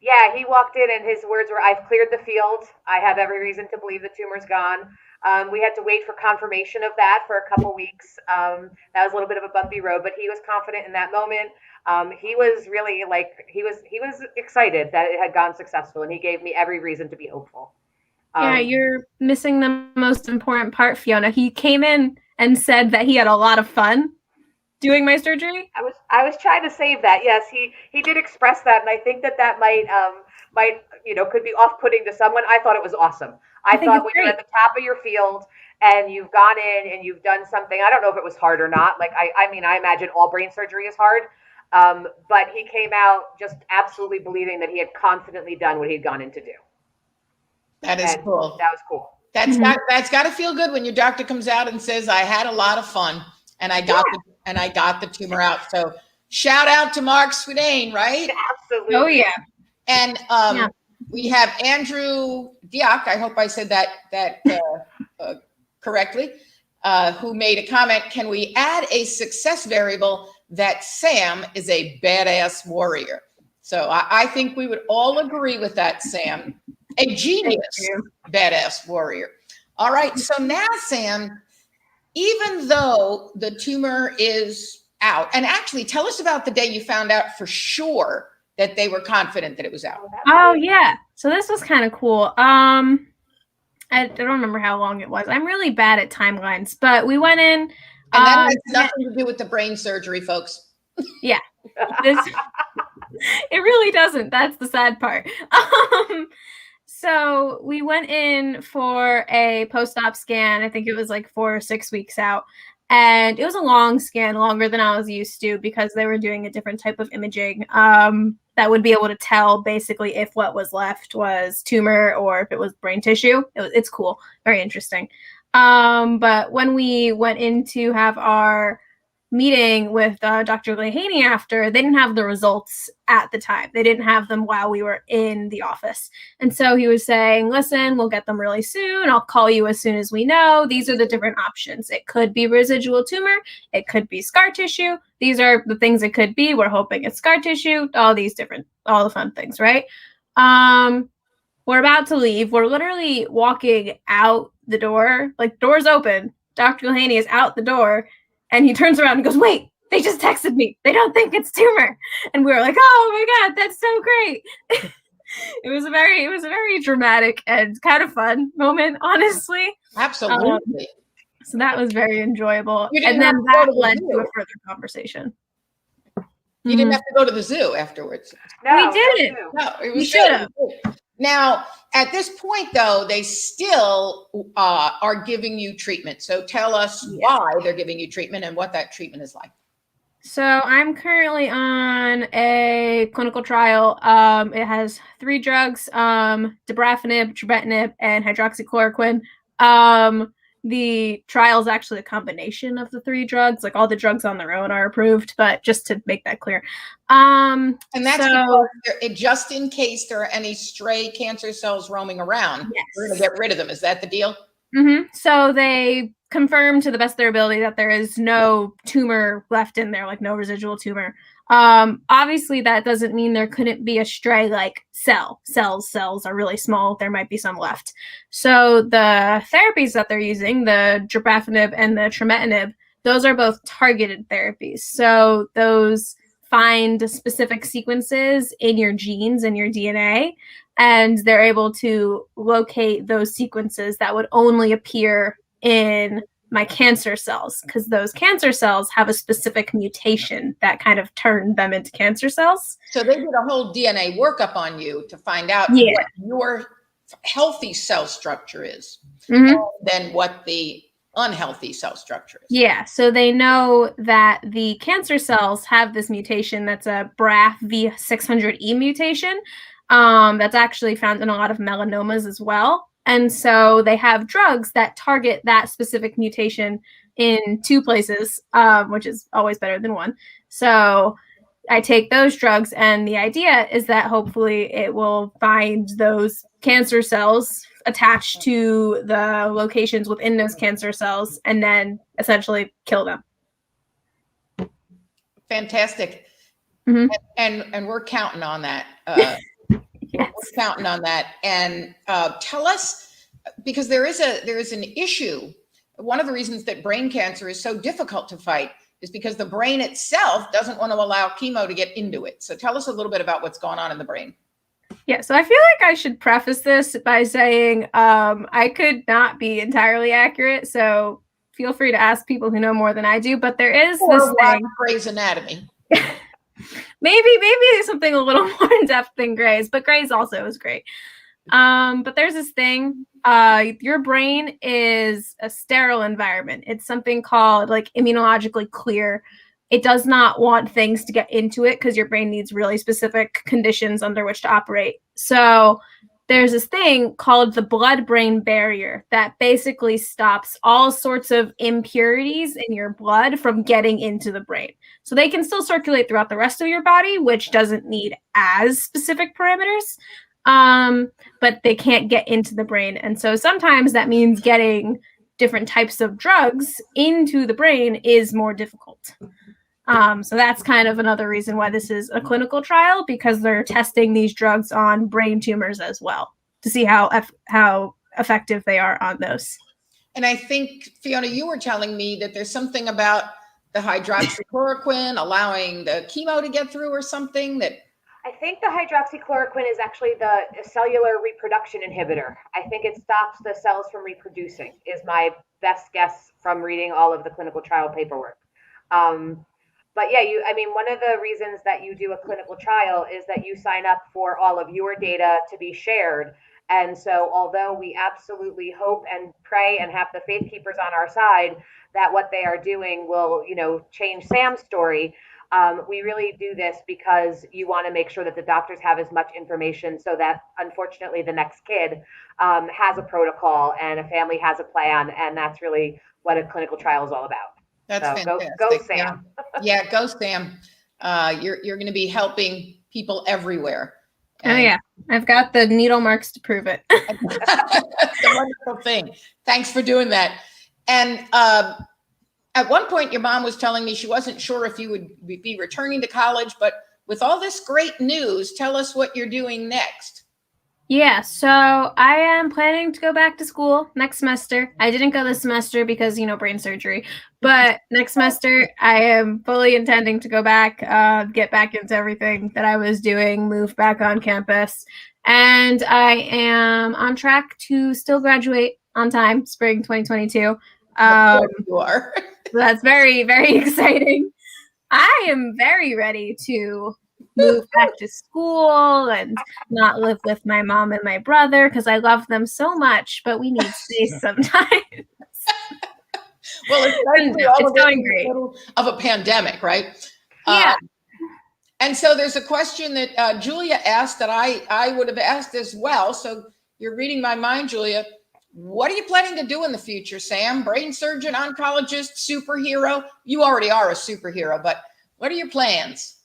Yeah, he walked in and his words were, "I've cleared the field. I have every reason to believe the tumor's gone." We had to wait for confirmation of that for a couple weeks. That was a little bit of a bumpy road, but he was confident in that moment. He was really he was excited that it had gone successful, and he gave me every reason to be hopeful. Yeah, you're missing the most important part, Fiona. He came in and said that he had a lot of fun doing my surgery. I was trying to save that. Yes, he did express that, and I think that might could be off-putting to someone. I thought it was awesome. I thought when you're at the top of your field and you've gone in and you've done something, I don't know if it was hard or not. Like I mean, I imagine all brain surgery is hard. But he came out just absolutely believing that he had confidently done what he'd gone in to do. That is cool. That was cool. That's got to feel good when your doctor comes out and says, "I had a lot of fun and I got the tumor out." So shout out to Mark Sweetain, right? Absolutely. Oh yeah. And we have Andrew Diak. I hope I said that correctly. Who made a comment? Can we add a success variable that Sam is a badass warrior? So I think we would all agree with that, Sam. A genius, badass warrior. All right. So now, Sam, even though the tumor is out, and actually tell us about the day you found out for sure that they were confident that it was out. Oh, yeah. So this was kind of cool. I don't remember how long it was. I'm really bad at timelines, but we went in. And that has nothing to do with the brain surgery, folks. Yeah. It really doesn't. That's the sad part. So we went in for a post-op scan. I think it was like 4 or 6 weeks out. And it was a long scan, longer than I was used to, because they were doing a different type of imaging that would be able to tell basically if what was left was tumor or if it was brain tissue. It's cool. Very interesting. But when we went in to have our meeting with Dr. Lehaney after, they didn't have the results at the time. They didn't have them while we were in the office. And so he was saying, listen, we'll get them really soon. I'll call you as soon as we know. These are the different options. It could be residual tumor. It could be scar tissue. These are the things it could be. We're hoping it's scar tissue, all the fun things, right? We're about to leave. We're literally walking out the door, like doors open. Dr. Lehaney is out the door, and he turns around and goes, wait, they just texted me. They don't think it's tumor. And we were like, oh my God, that's so great. It was a very dramatic and kind of fun moment, honestly. Absolutely. So that was very enjoyable. You didn't And then have to go that to the led zoo. to a further conversation. You didn't have to go to the zoo afterwards. No, We didn't. No, it We was should have. Now, at this point, though, they still are giving you treatment. So tell us why they're giving you treatment and what that treatment is like. So I'm currently on a clinical trial. It has 3 drugs, dabrafenib, trametinib, and hydroxychloroquine. The trial is actually a combination of the 3 drugs. Like all the drugs on their own are approved, but just to make that clear. And that's because just in case there are any stray cancer cells roaming around, we're going to get rid of them. Is that the deal? Mm-hmm. So they confirm to the best of their ability that there is no tumor left in there, like no residual tumor. Obviously that doesn't mean there couldn't be a stray like cells are really small. There might be some left. So the therapies that they're using, the dabrafenib and the trametinib, those are both targeted therapies. So those find specific sequences in your genes and your DNA, and they're able to locate those sequences that would only appear in my cancer cells, because those cancer cells have a specific mutation that kind of turned them into cancer cells. So they did a whole DNA workup on you to find out what your healthy cell structure is, and then what the unhealthy cell structure is. Yeah, so they know that the cancer cells have this mutation that's a BRAF V600E mutation. That's actually found in a lot of melanomas as well. And so they have drugs that target that specific mutation in 2 places, which is always better than 1. So I take those drugs, and the idea is that hopefully it will find those cancer cells attached to the locations within those cancer cells and then essentially kill them. Fantastic. And we're counting on that. Yes. We're counting on that. And tell us, because there is an issue. One of the reasons that brain cancer is so difficult to fight is because the brain itself doesn't want to allow chemo to get into it. So tell us a little bit about what's going on in the brain. Yeah, so I feel like I should preface this by saying I could not be entirely accurate. So feel free to ask people who know more than I do. But there is this thing. Grey's Anatomy. Maybe something a little more in depth than Grey's, but Grey's also is great. But there's this thing. Your brain is a sterile environment. It's something called like immunologically clear. It does not want things to get into it because your brain needs really specific conditions under which to operate. So there's this thing called the blood-brain barrier that basically stops all sorts of impurities in your blood from getting into the brain. So they can still circulate throughout the rest of your body, which doesn't need as specific parameters, but they can't get into the brain. And so sometimes that means getting different types of drugs into the brain is more difficult. So that's kind of another reason why this is a clinical trial, because they're testing these drugs on brain tumors as well to see how effective they are on those. And I think, Fiona, you were telling me that there's something about the hydroxychloroquine allowing the chemo to get through or something that... I think the hydroxychloroquine is actually the cellular reproduction inhibitor. I think it stops the cells from reproducing, is my best guess from reading all of the clinical trial paperwork. But yeah, one of the reasons that you do a clinical trial is that you sign up for all of your data to be shared. And so although we absolutely hope and pray and have the faith keepers on our side that what they are doing will, change Sam's story, we really do this because you want to make sure that the doctors have as much information so that unfortunately the next kid has a protocol and a family has a plan. And that's really what a clinical trial is all about. That's So fantastic. go Sam. Yeah, go Sam. You're going to be helping people everywhere. Oh yeah, I've got the needle marks to prove it. That's a wonderful thing. Thanks for doing that. And at one point, your mom was telling me she wasn't sure if you would be returning to college, but with all this great news, tell us what you're doing next. Yeah, so I am planning to go back to school next semester. I didn't go this semester because, brain surgery. But next semester, I am fully intending to go back, get back into everything that I was doing, move back on campus. And I am on track to still graduate on time, spring 2022. You are. That's very, very exciting. I am very ready to move back to school and not live with my mom and my brother because I love them so much, but we need space sometimes. Well, it's going great. Of a pandemic, right? Yeah. And so there's a question that Julia asked that I would have asked as well. So you're reading my mind, Julia. What are you planning to do in the future, Sam? Brain surgeon, oncologist, superhero? You already are a superhero, but what are your plans?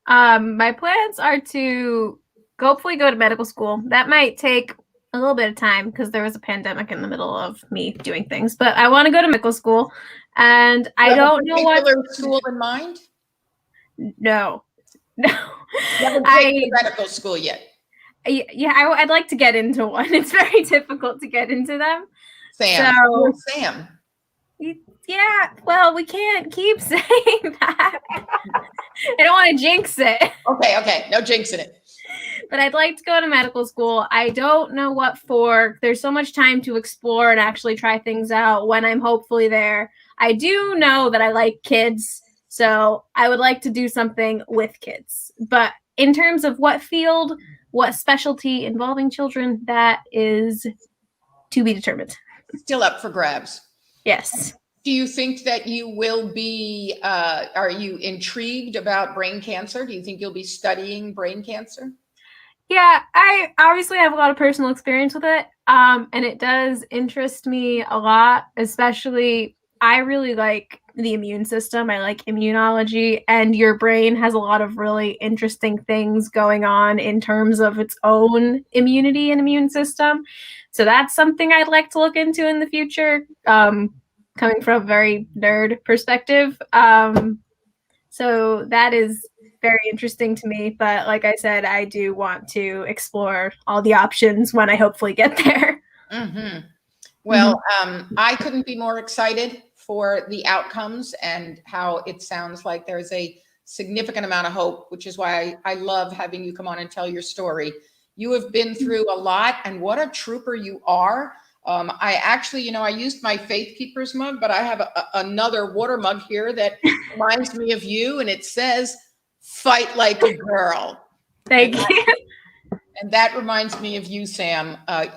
My plans are to hopefully go to medical school. That might take a little bit of time because there was a pandemic in the middle of me doing things, but I want to go to medical school, and I don't know what school in mind. No. You haven't taken medical school yet. Yeah, I'd like to get into one. It's very difficult to get into them. Sam. So, Sam. Yeah, well, we can't keep saying that. I don't want to jinx it. Okay. No jinxing it. But I'd like to go to medical school. I don't know what for. There's so much time to explore and actually try things out when I'm hopefully there. I do know that I like kids, so I would like to do something with kids. But in terms of what field, what specialty involving children, that is to be determined. Still up for grabs. Yes. Do you think that you will be, are you intrigued about brain cancer? Do you think you'll be studying brain cancer? Yeah, I obviously have a lot of personal experience with it. And it does interest me a lot, especially I really like the immune system. I like immunology, and your brain has a lot of really interesting things going on in terms of its own immunity and immune system. So that's something I'd like to look into in the future, coming from a very nerd perspective. So that is very interesting to me. But like I said, I do want to explore all the options when I hopefully get there. Mm-hmm. Well, I couldn't be more excited for the outcomes and how it sounds like there's a significant amount of hope, which is why I love having you come on and tell your story. You have been through a lot, and what a trooper you are. I actually, I used my Faith Keepers mug, but I have another water mug here that reminds me of you, and it says, "Fight like a girl." Thank you. And that reminds me of you, Sam. I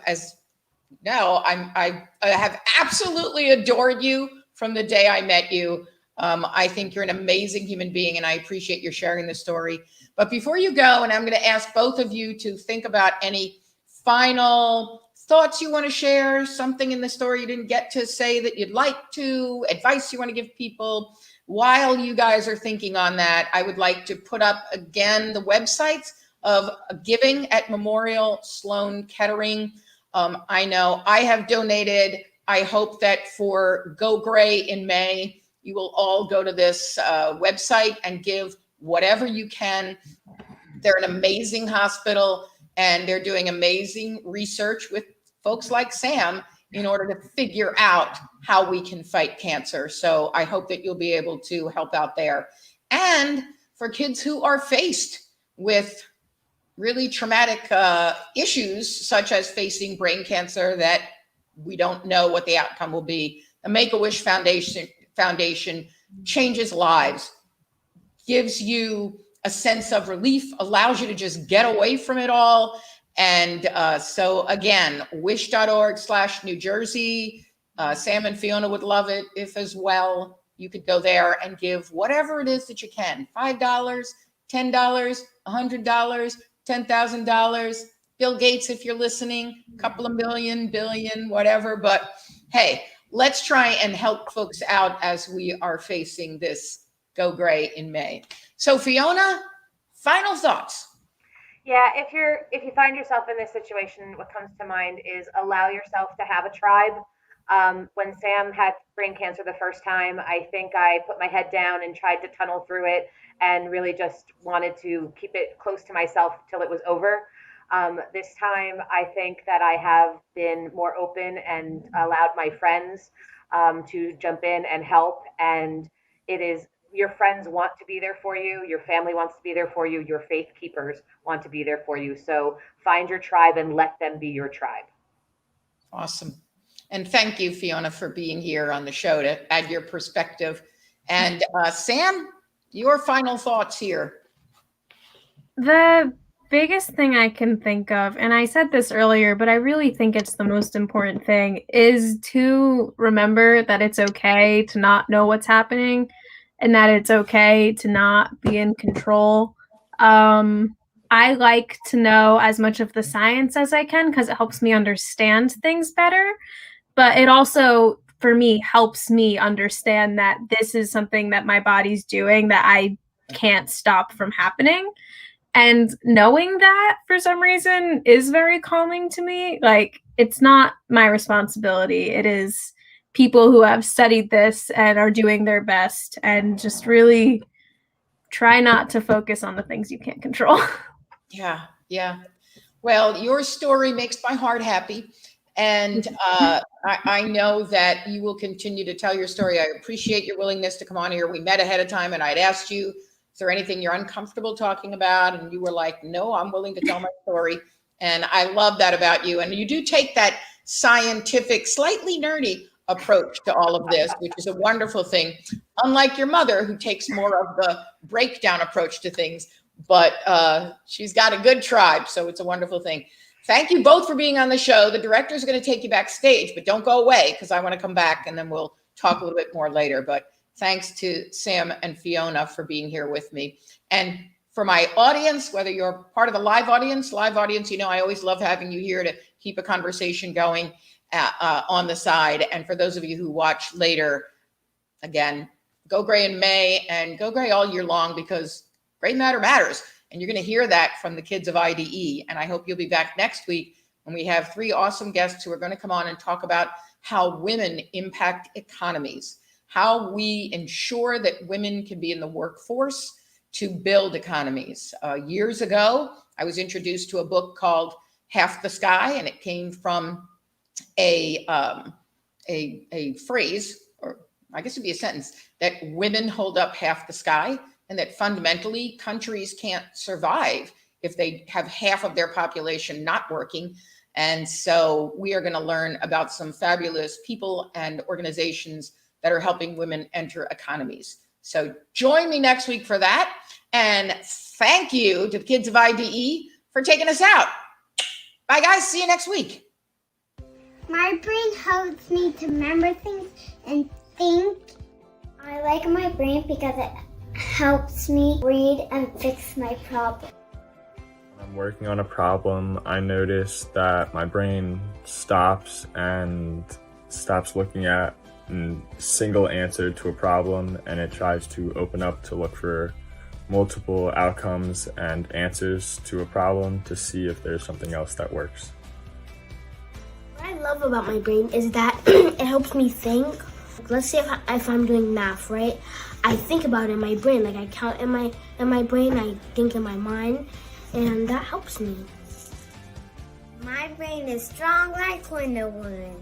have absolutely adored you from the day I met you. I think you're an amazing human being, and I appreciate your sharing the story. But before you go, and I'm going to ask both of you to think about any final thoughts you want to share, something in the story you didn't get to say that you'd like to, advice you want to give people. While you guys are thinking on that, I would like to put up again the websites of giving at Memorial Sloan Kettering. I know I have donated. I hope that for Go Gray in May, you will all go to this website and give whatever you can. They're an amazing hospital, and they're doing amazing research with folks like Sam in order to figure out how we can fight cancer. So I hope that you'll be able to help out there. And for kids who are faced with really traumatic issues, such as facing brain cancer that we don't know what the outcome will be, the Make-A-Wish Foundation changes lives, gives you a sense of relief, allows you to just get away from it all. And so again, wish.org/New Jersey. Sam and Fiona would love it if as well you could go there and give whatever it is that you can. $5, $10, $100, $10,000. Bill Gates, if you're listening, a couple of million, billion, whatever. But hey, let's try and help folks out as we are facing this Go Gray in May. So Fiona, final thoughts. Yeah, if you find yourself in this situation, what comes to mind is allow yourself to have a tribe. When Sam had brain cancer the first time, I think I put my head down and tried to tunnel through it and really just wanted to keep it close to myself till it was over. This time, I think that I have been more open and allowed my friends to jump in and help. And it is your friends want to be there for you, your family wants to be there for you, your faith keepers want to be there for you. So find your tribe and let them be your tribe. Awesome. And thank you, Fiona, for being here on the show to add your perspective. And Sam, your final thoughts here. The biggest thing I can think of, and I said this earlier, but I really think it's the most important thing, is to remember that it's okay to not know what's happening and that it's okay to not be in control. I like to know as much of the science as I can because it helps me understand things better. But it also, for me, helps me understand that this is something that my body's doing that I can't stop from happening. And knowing that for some reason is very calming to me. Like, it's not my responsibility. It is people who have studied this and are doing their best, and just really try not to focus on the things you can't control. Yeah. Well, your story makes my heart happy. And I know that you will continue to tell your story. I appreciate your willingness to come on here. We met ahead of time and I'd asked you, is there anything you're uncomfortable talking about? And you were like, no, I'm willing to tell my story. And I love that about you. And you do take that scientific, slightly nerdy approach to all of this, which is a wonderful thing. Unlike your mother, who takes more of the breakdown approach to things, but she's got a good tribe. So it's a wonderful thing. Thank you both for being on the show. The director's going to take you backstage, but don't go away because I want to come back and then we'll talk a little bit more later. But thanks to Sam and Fiona for being here with me. And for my audience, whether you're part of the live audience, you know, I always love having you here to keep a conversation going on the side. And for those of you who watch later, again, go gray in May and go gray all year long because gray matter matters. And you're going to hear that from the kids of IDE. And I hope you'll be back next week when we have 3 awesome guests who are going to come on and talk about how women impact economies, how we ensure that women can be in the workforce to build economies. Years ago, I was introduced to a book called Half the Sky, and it came from a phrase, or I guess it'd be a sentence, that women hold up half the sky. And that fundamentally countries can't survive if they have half of their population not working. And so we are going to learn about some fabulous people and organizations that are helping women enter economies. So join me next week for that. And thank you to the kids of IDE for taking us out. Bye, guys. See you next week. My brain helps me to remember things and think. I like my brain because it helps me read and fix my problem. When I'm working on a problem, I notice that my brain stops looking at a single answer to a problem, and it tries to open up to look for multiple outcomes and answers to a problem to see if there's something else that works. What I love about my brain is that it helps me think. Let's say if I'm doing math, right? I think about it in my brain, like I count in my brain, I think in my mind, and that helps me. My brain is strong like Wonder Woman.